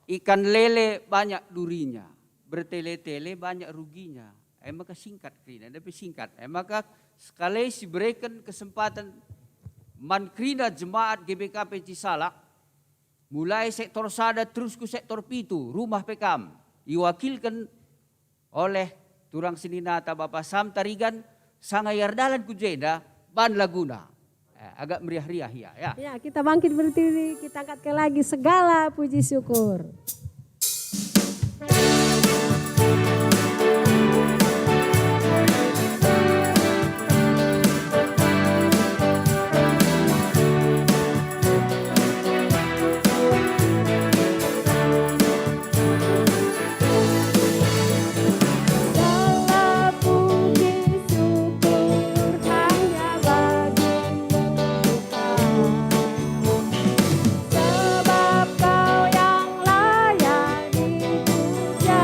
Ikan lele banyak durinya, bertele-tele banyak ruginya. Maka singkat krina, tapi singkat. Maka sekali diberikan kesempatan mankrina jemaat GBKP Cisalak, mulai sektor sada terus ke sektor pitu, rumah PKM, diwakilkan oleh Turang Sininata Bapak Sam Tarigan, Sangayar Dalan Kujenda, Ban Laguna. Agak meriah-riah ya. Ya, kita bangkit berdiri, kita angkatkan lagi segala puji syukur. Sebab kau yang layak dipuja.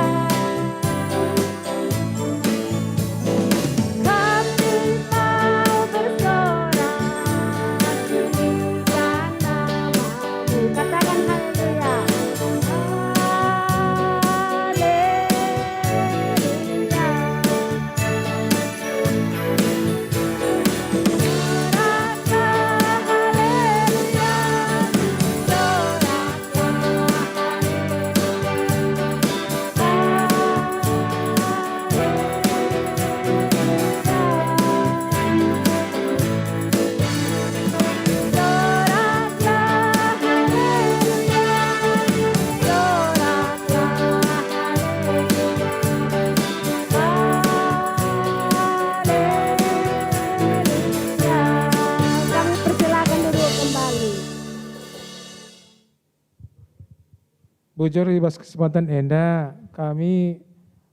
Bujur ibas kesempatan enda, kami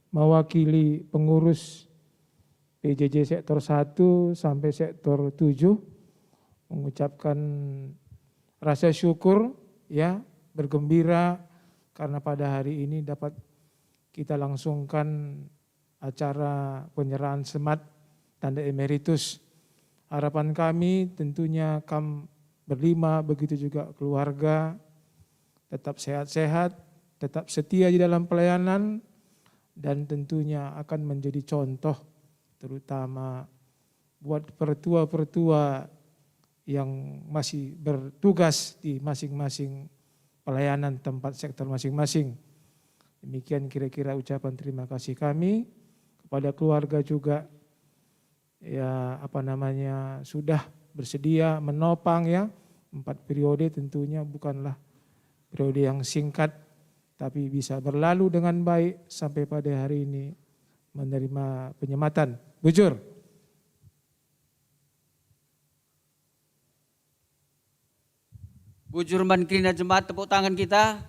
mewakili pengurus PJJ sektor 1 sampai sektor 7 mengucapkan rasa syukur ya, bergembira karena pada hari ini dapat kita langsungkan acara penyerahan semat tanda emeritus. Harapan kami tentunya berlima, begitu juga keluarga, tetap sehat-sehat, tetap setia di dalam pelayanan, dan tentunya akan menjadi contoh terutama buat pertua-pertua yang masih bertugas di masing-masing pelayanan tempat sektor masing-masing. Demikian kira-kira ucapan terima kasih kami kepada keluarga juga ya sudah bersedia menopang ya 4 periode, tentunya bukanlah periode yang singkat, tapi bisa berlalu dengan baik sampai pada hari ini menerima penyematan. Bujur. Bujur Mankrina Jemaat, tepuk tangan kita.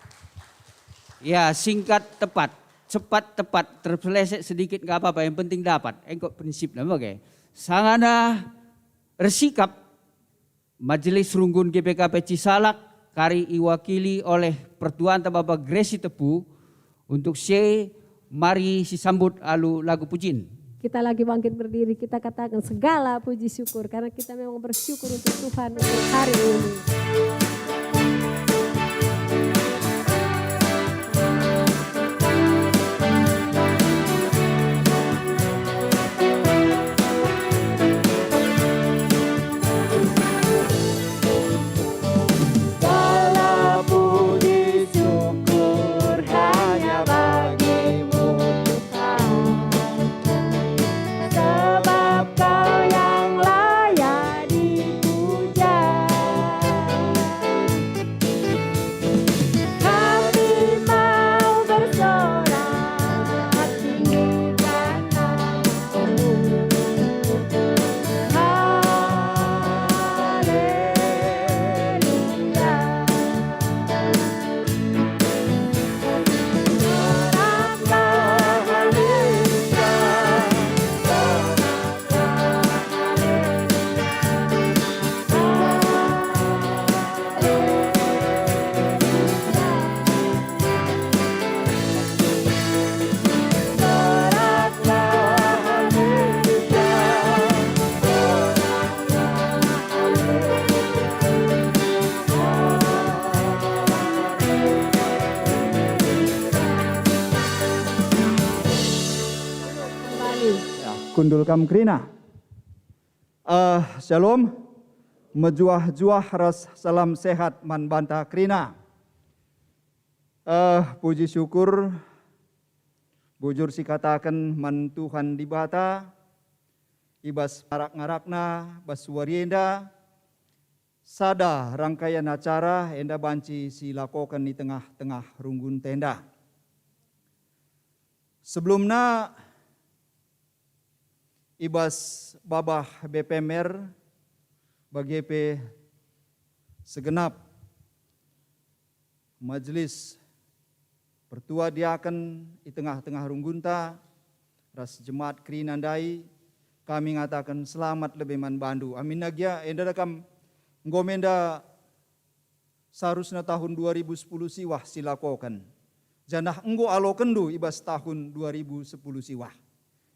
Ya, singkat tepat, cepat tepat, terpeleset sedikit nggak apa-apa, yang penting dapat. Engkau prinsip nama oke. Sangana resikap Majelis Runggun GPKP Cisalak kari iwakili oleh Pertuan Bapak Gresi Tepu untuk mari sisambut alu lagu pujin. Kita lagi bangkit berdiri, kita katakan segala puji syukur karena kita memang bersyukur untuk Tuhan untuk hari ini. Kundul kam krina. Shalom. Mejuah-juah ras salam sehat man banta krina. Puji syukur bujur si katakan man Tuhan di bata. Ibas ngarak-ngarakna bas warienda. Sada rangkaian acara enda banci si lakokan di tengah-tengah runggun tenda. Sebelumnya ibas babah BPMR BGP segenap majelis pertua diaken di tengah-tengah runggunta ras jemaat krinandai kami ngatakan selamat lebih man bandu. Amin nagya enda dakam ngomenda seharusnya tahun 2010 siwah silakokan. Janah enggo alokendu ibas tahun 2010 siwah.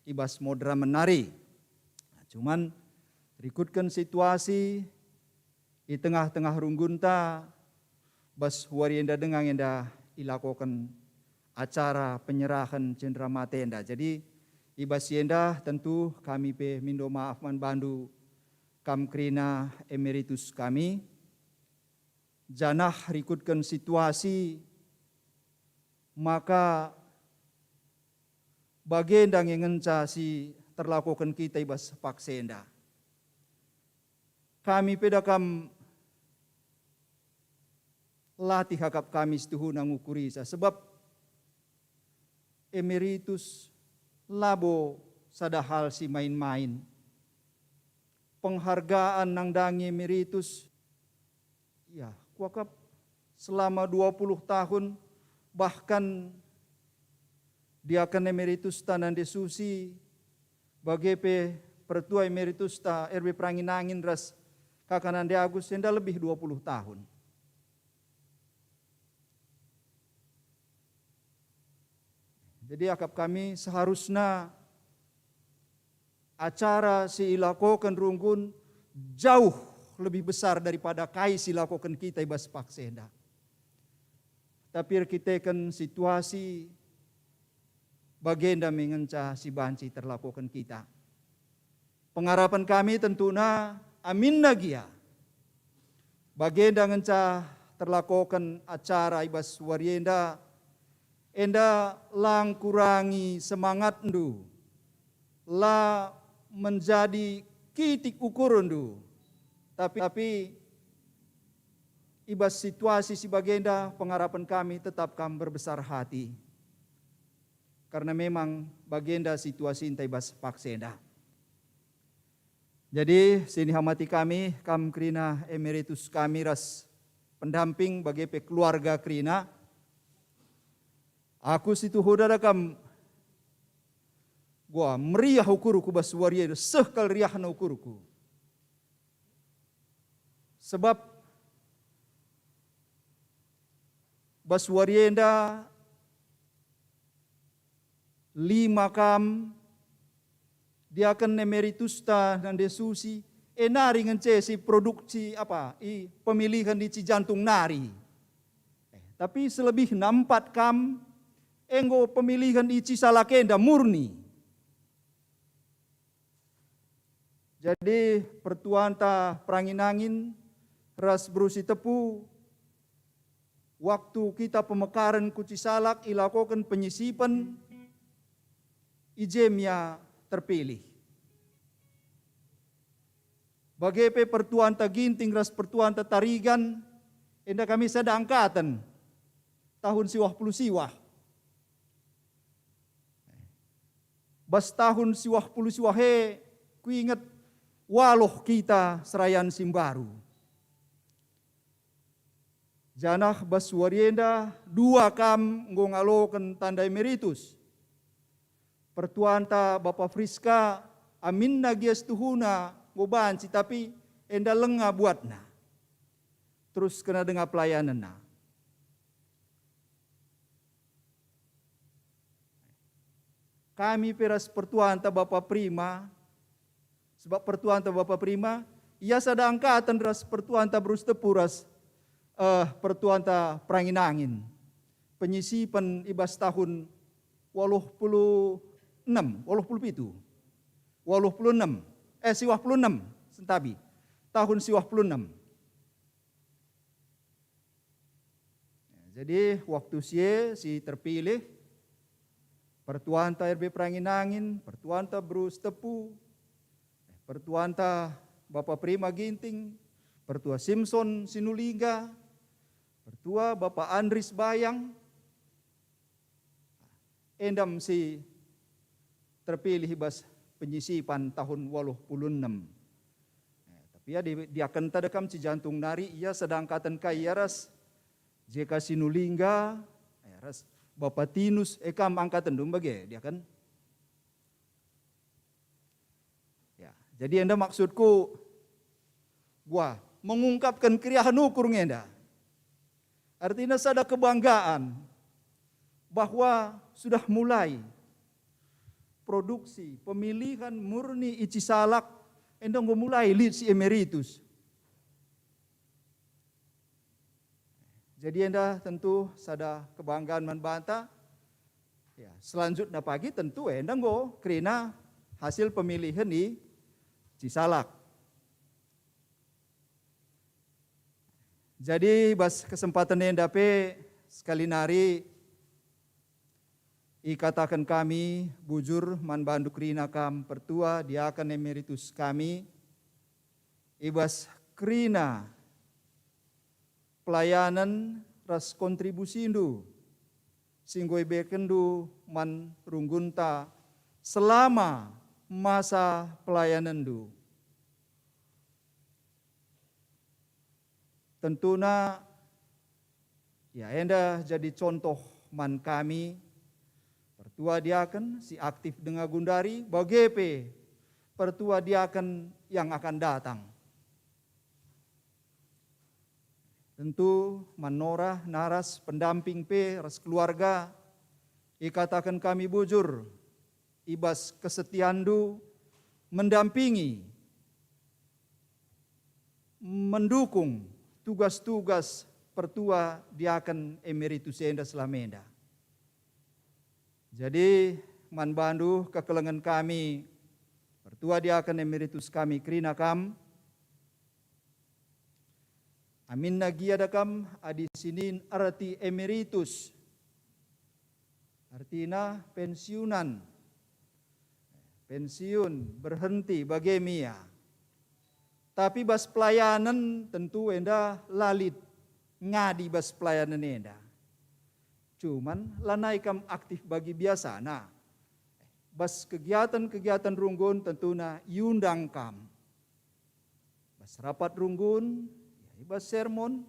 Ibas modra menari. Cuman berikutkan situasi di tengah-tengah runggunta bas warienda dengang enda ilakokan acara penyerahan cenderamata enda. Jadi ibas yenda tentu kami pe mindo maaf man bandu kam krina emeritus kami. Janah rikutkan situasi maka bagendang yang ngenca si terlakukan kita ibas paksenda. Kami pedakam latih hakap kami setuhu nangukurisa sebab emeritus labo sadahal si main-main. Penghargaan nang dangi emeritus ya kuakap selama 20 tahun bahkan diakan emeritus tanan desusi bagepe pertua emeritus ta RB Pranginangin ras kakanan de Agus enda lebih 20 tahun. Jadi akap kami seharusnya acara si ilakokan runggun jauh lebih besar daripada kai si ilakokan kita ibas paksenda. Tapi kita kan situasi bagenda mengenca si banci terlakukan kita. Pengharapan kami tentunya amin nagia. Bagenda ngenca terlakukan acara ibas warienda enda lang kurangi semangat ndu, la menjadi kitik ukur ndu. Tapi ibas situasi si bagenda pengharapan kami tetap kami berbesar hati. Karena memang bagenda situasi intai ibas paksenda. Jadi sini hamati kami krina emeritus kami ras pendamping bagi keluarga krina. Aku situ hodara kam gua meriah ukuruku bas waria sekal riah na ukuruku. Sebab bas warienda 5 kam dia akan emeritus ta dan desusi nari ngence si produksi pemilihan di Cijantung nari. Tapi selebih 4 kam enggo pemilihan di Cisalakenda murni. Jadi pertuan ta Pranginangin ras berusi tepu waktu kita pemekaran ku Cisalak ilakokan penyisipan ijemnya terpilih. Bagepe pertuan ta Ginting ras pertuan ta Tarigan enda kami sada angkatan tahun siwah puluh siwah. Bas tahun siwah puluh siwah ku ingat waloh kita serayan Simbaru. Janah bas warienda 2 kam ngongalokan tanda emeritus. Pertuan ta Bapak Friska amin nagias tuhuna ngobanci tapi enda lenga buatna. Terus kena dengar pelayanan na. Kami peras pertuan ta Bapak Prima, sebab pertuan ta Bapak Prima, ia sada angkatan ras pertuan ta Brus Tepuras, pertuan ta Pranginangin. Penyisipan ibas tahun 86, 87, 86, sentabi, tahun 86. Jadi waktu si terpilih, pertuan ta RB Pranginangin, pertuan ta Brus Tepu, pertuan ta Bapak Prima Ginting, pertua Simpson Sinulinga, pertua Bapak Andris Bayang, endam si terpilih ibas penyisipan tahun 86. Tapi ya dia akan tadakam Cijantung nari, ia sedangkatan kaya ras JK Sinulinga, ras Bapak Tinus ekam angkatan dum bage dia kan. Ya, jadi enda maksudku gua mengungkapkan kriahan ukur ngenda. Artinya ada kebanggaan bahwa sudah mulai produksi pemilihan murni Cisalak endong mulai lead si emeritus. Jadi enda tentu sada kebanggaan membanta. Ya, selanjutnya pagi tentu enda go krina hasil pemilihan di Cisalak. Jadi bas kesempatan enda pe sekali nari ikatakan kami bujur man bandu krina kam pertua dia akan emeritus kami ibas krina pelayanan ras kontribusi indu singgoi bekendu man runggunta selama masa pelayanan du. Tentunya ya enda jadi contoh man kami, Pertua Diaken si aktif dengan Gundari, bagepe Pertua Diaken yang akan datang. Tentu manora naras pendamping ras keluarga, ikatakan kami bujur, ibas kesetiandu mendampingi, mendukung tugas-tugas Pertua Diaken Emeritus Enda Selamenda. Jadi man bandu kekelengan kami, Pertua Diaken Emeritus kami krina kam, amin nagiadakam adi sinin arti emeritus. Artinya pensiunan. Pensiun berhenti bagemia. Tapi bas pelayanan tentu enda lalit ngadi bas pelayanan enda. Cuman lanai kam aktif bagi biasa. Nah, bas kegiatan-kegiatan runggun tentunya yundang kam. Bas rapat runggun, bas sermon,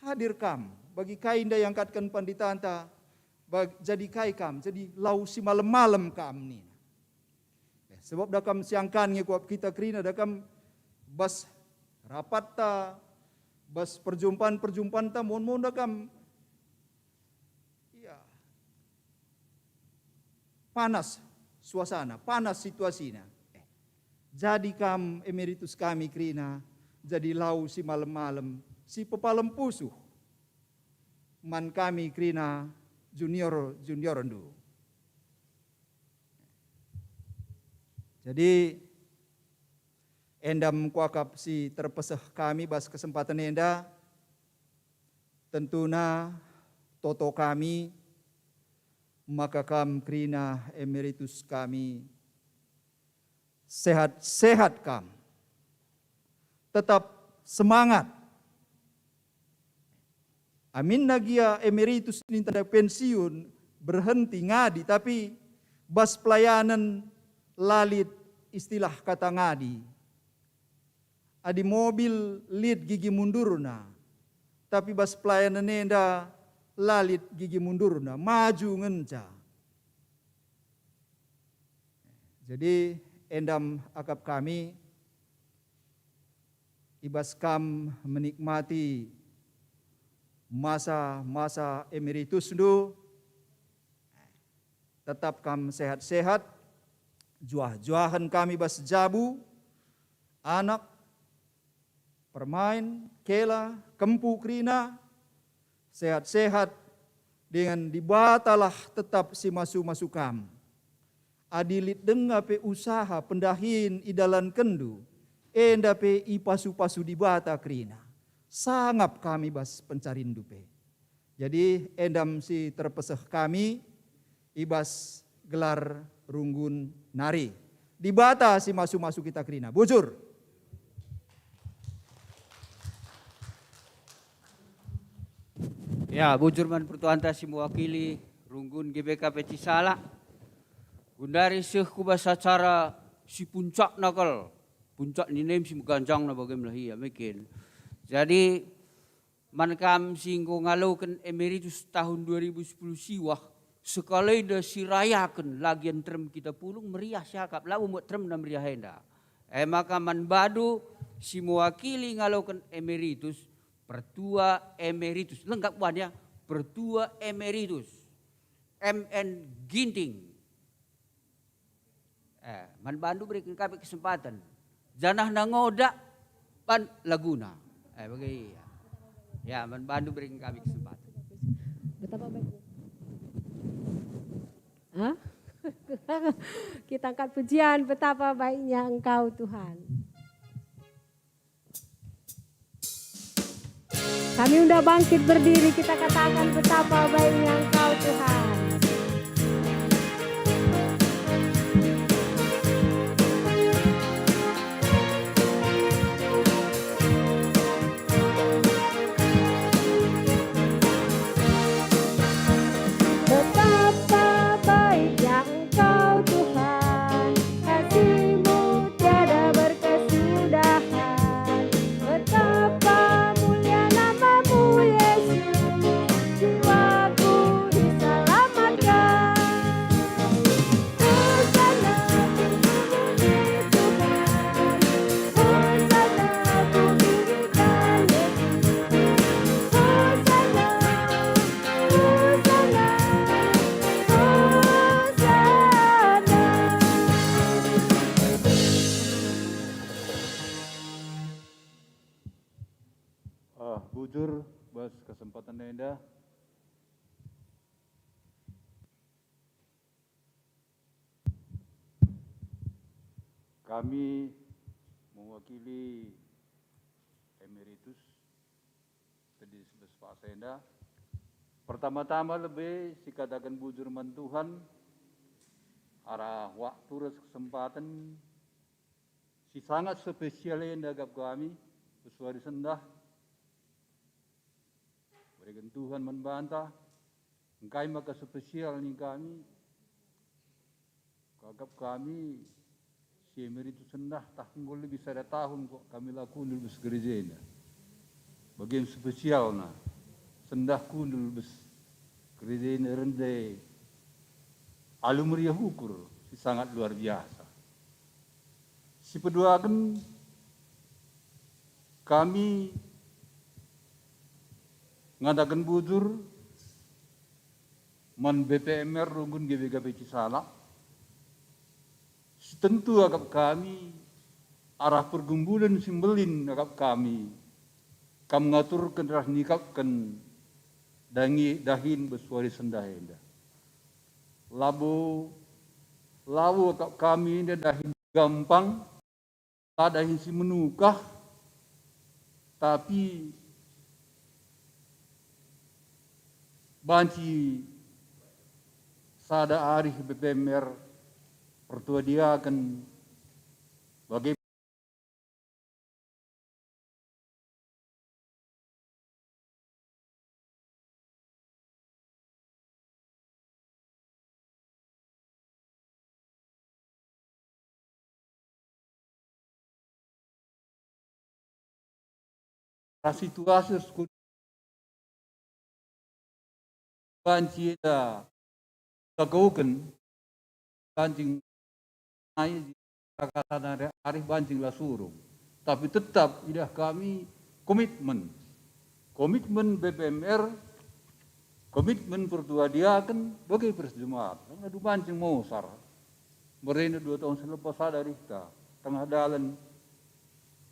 hadir kam. Bagi kainda yang katkan panditanta, jadi kai kam, jadi lau si malam-malam kam ni. Sebab dakam siangkan ngikuap kita krina, dakam bas rapat ta, bas perjumpaan ta, mohon dakam ya, panas suasana, panas situasinya. Jadi kam emeritus kami krina, jadi lau si malam-malam, si pepalem pusuh. Man kami krina junior ndu. Jadi endam kuakap si terpesah kami bas kesempatan enda, tentuna toto kami, maka kam krina emeritus kami, sehat-sehat kam. Tetap semangat. Amin nagia emeritus ini tanda pensiun berhenti ngadi, tapi bas pelayanan lalit istilah kata ngadi. Adi mobil lid gigi mundurna, tapi bas pelayanan enda lalit gigi mundurna, maju ngenca. Jadi endam akap kami, ibas kam menikmati masa-masa emeritus ndu, tetap kam sehat-sehat, juah-juahan kami bas jabu, anak, permain, kela, kempu krina, sehat-sehat, dengan dibatalah tetap si masu-masu kam. Adilit denga pe usaha pendahin idalan kendu, enda pe ipasu-pasu dibata krina. Sangap kami bas pencarin dupe. Jadi endam si terpesah kami, ibas gelar runggun nari. Dibata si masu-masu kita krina. Bujur. Ya, bujur man pertuanta si mewakili runggun GBK Cisala. Gundari seh kubas acara si puncak nakal. Puncak ni nem si ganjang na bagaimana ya mungkin. Jadi man kam singgo ngalaukan emeritus tahun 2010 siwah sekali dah sirayakan lagian term kita pulung meriah syakap lau buat term dan meriah henda. Maka man badu si mewakili ngalaukan emeritus Pertua Emeritus lengkap buahnya Pertua Emeritus MN Ginting. Man bandu berikan kami kesempatan. Janah nangoda pan Laguna. Bagi ya, man bandu berikan kami kesempatan. Betapa baiknya. Hah? Kita angkat pujian, betapa baiknya Engkau Tuhan. Kami udah bangkit berdiri, kita katakan betapa baiknya Engkau Tuhan. Betapa baiknya Engkau Tuhan, kasih-Mu tiada berkesudahan. Betapa mulia nama-Mu Yesus, jiwaku di bujur, bas kesempatan indah. Kami mewakili Emeritus tadi Pak Senda. Pertama-tama lebih sikatakan bujur mantuhan arah waktu kesempatan si sangat spesial yang dagap kami bersuari sendah. Berikan Tuhan membantah engkai maka spesial nih kami kagap kami si Emeritus sendah tahun lebih sada tahun kok kami lakukan dulu segerejena. Bagian spesial nah sendah kundul bes gerejena rendai alumria hukur si sangat luar biasa. Si peduakan kami ngadakan bujur man BPMR rungun GBGB Cisalak. Tentu agak kami arah pergumbulan simbelin agak kami ngaturkan rah nikapkan dangi dahin bersuari sendah indah. Labu agak kami ini dahin gampang, tak dahin si menukah, tapi banci sada arih BPMR pertua dia akan bagaimana situasi banci da tagaukan banjing ai kakatan arif banjing lah surung. Tapi tetap idah kami komitmen BPMR, komitmen pertua dia kan bagi persjemaat. Adu banjing mosar. Mereka 2 tahun selepas ada rihta tengah dalan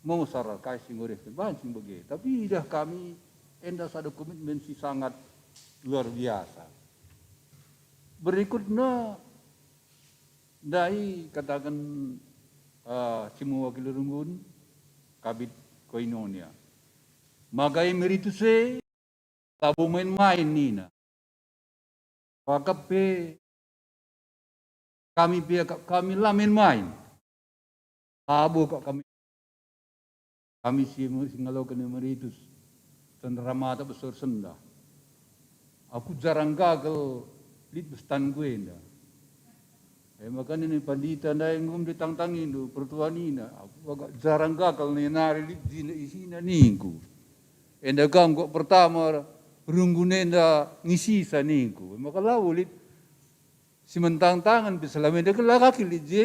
mosar kasih ngurih banjing bagi. Tapi idah kami endas ada komitmen si sangat luar biasa. Berikutnya dai katakan cimu wakil rungun kabit koinonia. Magai merituse tabu main-main nina. Wakap kami lah main-main. Tabu kok kami singalokan emeritus tentara mata besar sendah. Aku jarang gagal lit bestan gue indah. Makanya ini pandita na yang ditangtangin do pertuan ina. Aku agak jarang gagal nih nari lit isina ningku. Enda gam kok pertama runggune enda ngisi sa ningku. Maka lawu lit si mentang tangan bisalame enda kelakaki lit je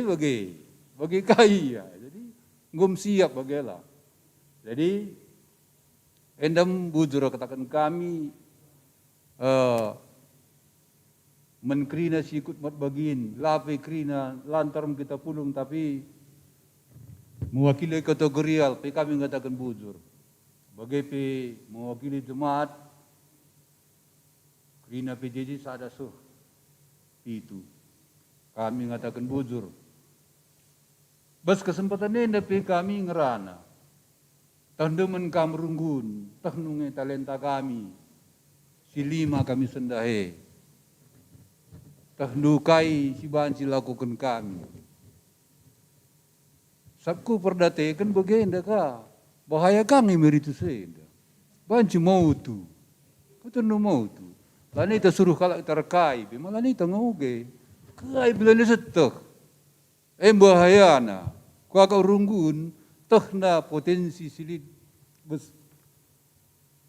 bagi kaya. Jadi ngom siap bagela. Jadi endam bujur katakan kami menkrina sikut mat bagin, lape krina lantaran kita pulung tapi mewakili kategorial, kami mengatakan bujur. Bagi mewakili jemaat, krina PJJ sada suh itu kami mengatakan bujur. Bas kesempatan ini kami ngerana, tandemen kamrunggun, tahnunge talenta kami, si 5 kami sendahe. Tahdukai si banci lakukan kami. Sabku perdate kan bagenda ka. Bahaya kami meritus enda. Banci mau tu. Kata no mau tu. Lani ta suruh kalak terkai. Malani ta ngoge. Kai bila ni setek. Bahaya na. Kau kau runggun. Tahna potensi silid.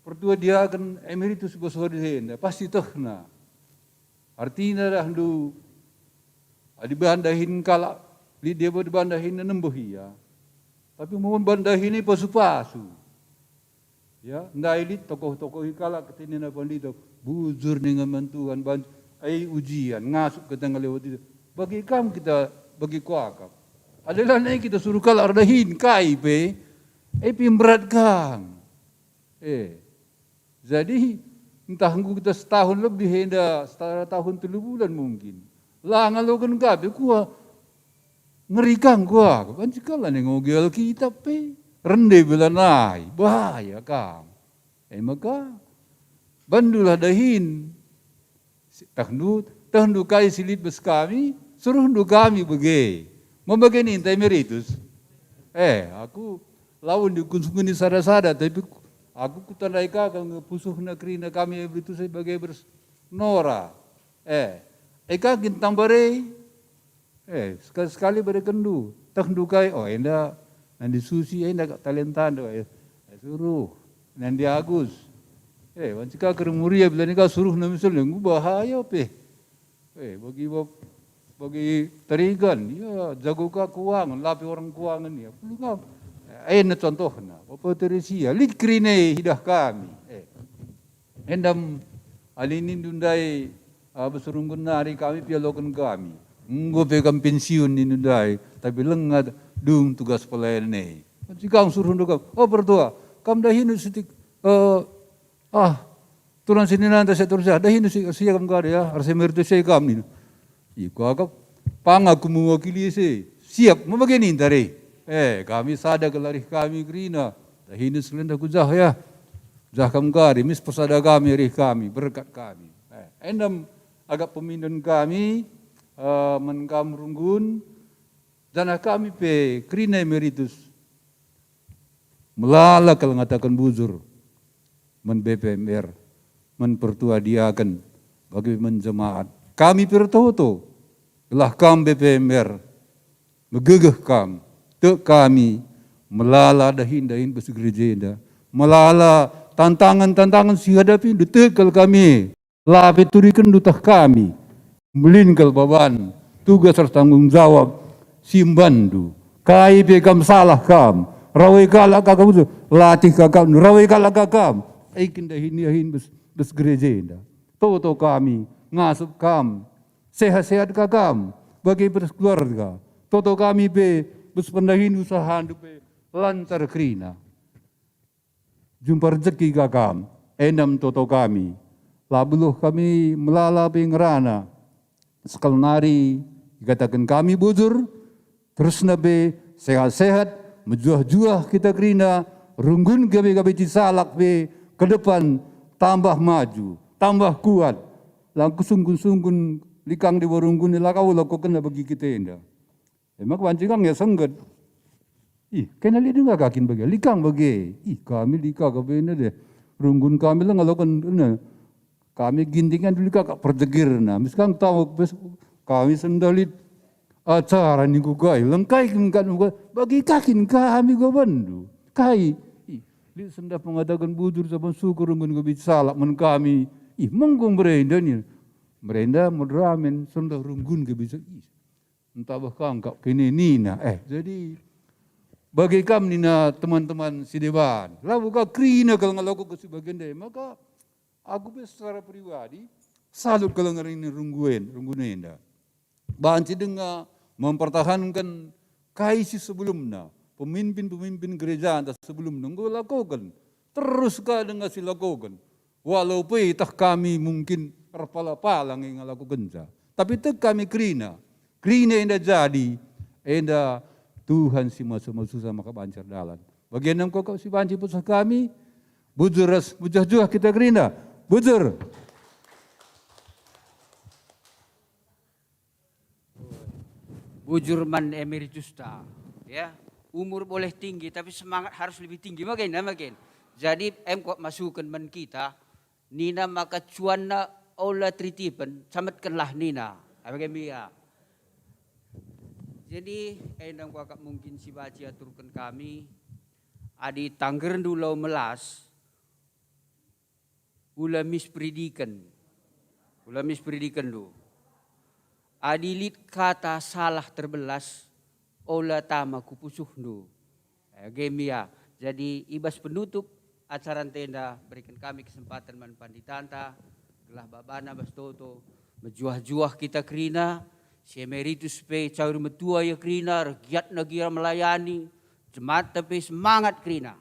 Pertua dia akan emeritus besori enda. Pasti tahna. Artinya dah lu dibandahin kalak dia dibandahin nembuh ya. Tapi mau bandahin ini pasu-pasu. Ya, ndai tokoh-tokoh kalak ketini na pandito bujur dengan mantuan ai ujian ngasuk ke tengah lewat itu. Bagi kamu kita bagi kuakap. Adalah naik kita suruh kalak ardahin kai pe. Pimberat kang. Jadi entah kita setahun lebih hendak setara tahun 3 bulan mungkin. Lah ngalokan kabe kuah ngerikan kuah. Kan sekala nih ngogel kita pe rende bila naik bahaya kam. Maka bandulah dahin. Tahnu kai silit bes kami suruh ndu kami bege. Membagi intai meritus. Aku lawan dikunsungin sada-sada tapi aku kutandai kakak ngepusuh negeri na kami itu sebagai bersnora. Eka gintambare. Sekali-sekali berekendu. Tak dukai, enda nanti susi enda talentando. Suruh nanti Agus. Wancika kerumuria bila nika suruh na misalnya bahaya pe. Bagi terigan, ya jago ka kuangan, lapi orang kuangan ya. Perlu kau. Na contohna, apa Teresia, likrine hidah kami. Endam alinin dundai besurunggun nari kami pialokan kami. Nggo pegang pensiun ni dundai, tapi lengat dung tugas pelayan. Jika suruh ndukam, berdoa, kam dahinu setik turun sini nanti saya turun saya dahinu siya kam kari ya, harus mertu saya kam ni. Iku agak pangaku mewakili saya, siap membagi tari. Kami sada kelarih kami gerina, dahinu selenda kujah ya, jah kam kari, mis persada kami rih kami, berkat kami. Endam agak pemindun kami, menkam runggun, dan kami pe kerina emeritus, melala kalau ngatakan buzur, men BPMR, men pertua diakan, bagi menjemaat. Kami pertoto, gelah kam BPMR, megegeh kam, tek kami, melala dahin besi gereja, melala tantangan sihadapi, detekal kami, lapi turikan dutah kami, melingkal baban, tugas serta tanggung jawab, simbandu, kai bekam salah kam, rawai kalak kakam, latih kakam, rawai kalak kakam, aikin dahin bes gereja, toto kami, ngasup kam, sehat-sehat kakam, bagi berkeluarga, toto kami be bes pendahin usaha be lancar kerina. Jumpa rezeki kakam, enam toto kami, labuh kami melala be ngerana, sekal nari, dikatakan kami bujur, terus nabe sehat-sehat, menjuah-juah kita kerina, runggun gabe-gabe cisalak be ke depan tambah maju, tambah kuat. Langku sunggun-sunggun likang di warunggun lakau lakukan bagi kita indah. Emak wancikang ya sengget. Kena lihat enggak kakin bagi, likang bagi. Kami lika kabena deh. Runggun kami lah ngalakan kami gintingan dulu kakak perjegir na. Misalkan tahu kami sendalit acara ni gugai lengkai kan bagi kakin kami gobandu. Kai li sendak mengatakan bujur zaman syukur runggun gabi salak men kami. Menggung merenda ni. Merenda modramen sendak runggun gabi entah bahkan kau kini nina. Jadi bagi kami nina teman-teman sideban. Lalu kau krina kalau ngalaku ke sebagian deh maka aku secara pribadi salut kalau ngerini runggun enda. Banci dengan mempertahankan kaisi sebelumnya, pemimpin-pemimpin gereja anda sebelumnya engkau lakukan, terus kau dengan silakukan. Walaupun tak kami mungkin kepala-palang yang lakukan saja, tapi tak kami krina enda jadi, enda Tuhan si semua susah maka bancar dalan. Bagian kau si banci pusat kami, bujuras bujah kita krina, bujur. Bujur man emeritus ta, ya umur boleh tinggi tapi semangat harus lebih tinggi makin. Jadi kok masukkan man kita, nina maka cuana olah tritipen, samatkanlah nina, bagaimana? Jadi endang kakak mungkin si baci aturkan kami, adi tanggeran dulu melas, ula mispridikan lu. Adilit kata salah terbelas, olah tama kupusuh nu. Gemia. Jadi ibas penutup acara tenda berikan kami kesempatan manpanditanta, gelah babana bastoto, menjuah-juah kita kerina, si emeritus pe caur metua ya kerina, giat nagira melayani, jemaat tapi semangat kerina.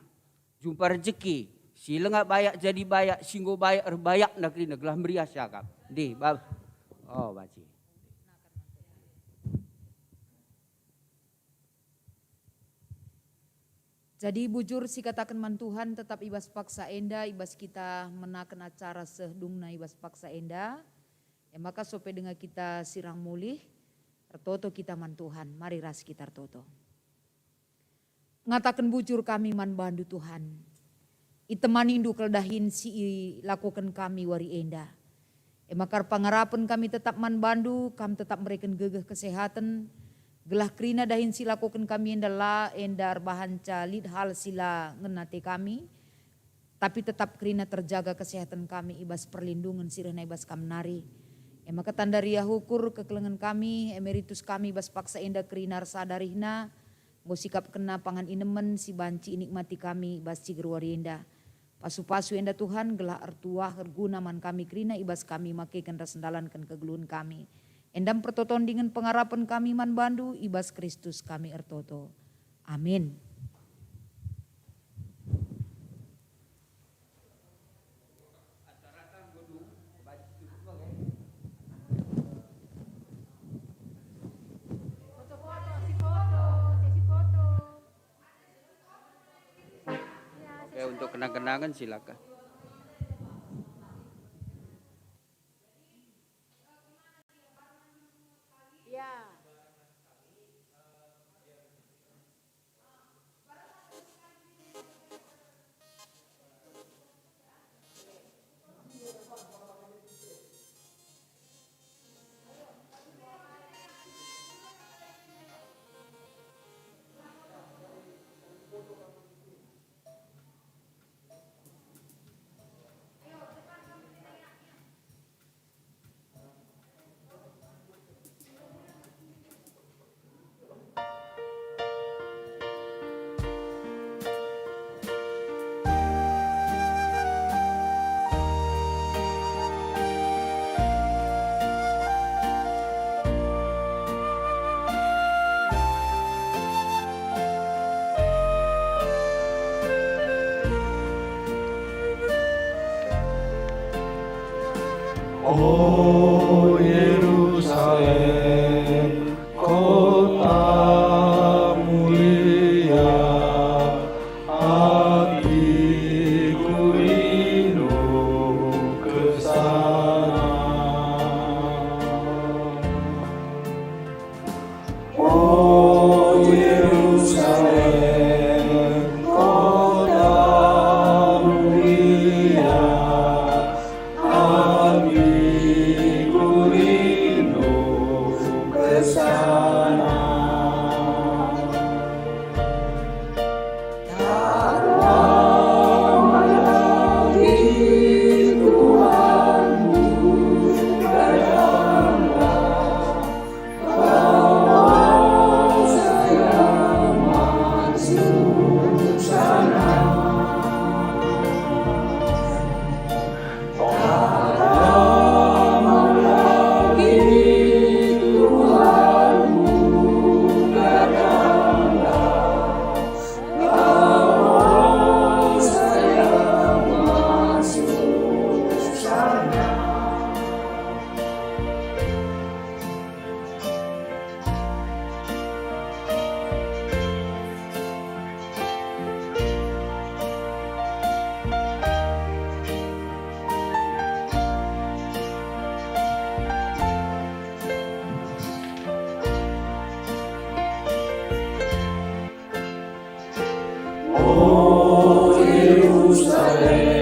Jumpa rezeki, Sila nga bayak jadi bayak, singgo bayak erbayak na krina gelah merias yakap. Di, bab. Oh, baci. Jadi bujur si katakan man Tuhan tetap ibas paksa enda, ibas kita menakan acara sehdungna ibas paksa enda. Ya maka sope dengan kita sirang mulih, ertoto kita man Tuhan, mari ras kita ertoto. Ngatakan bujur kami man bandu Tuhan. Itemani indu keldahin si lakukan kami wari enda. Makar pangarapan kami tetap man bandu, kami tetap mereken gegeh kesehatan. Gelah krina dahin sila lakukan kami enda endar bahan calid hal sila ngenate kami. Tapi tetap krina terjaga kesehatan kami ibas perlindungan sirena ibas kamnari. Maka tanda ria hukur kekelengan kami, emeritus kami ibas paksa enda krinar sadarihna. Ngosikap kena pangan inemen si banci nikmati kami ibas cigerwari enda. Pasu-pasu enda Tuhan gelah artuah erguna man kami krina ibas kami makekan rasendalankan kegeluhan kami. Endam pertoton dengan pengarapan kami man bandu ibas Kristus kami ertoto. Amin. Oke, untuk kenang-kenangan silakan. O Yerusalem, kota mulia, hatiku rindu ke sana. O Yerusalem, kota mulia, hatiku rindu ke sana. Tak lama lagi Tuhanmu datanglah, bawa saya masuk sana. O Yerusalem,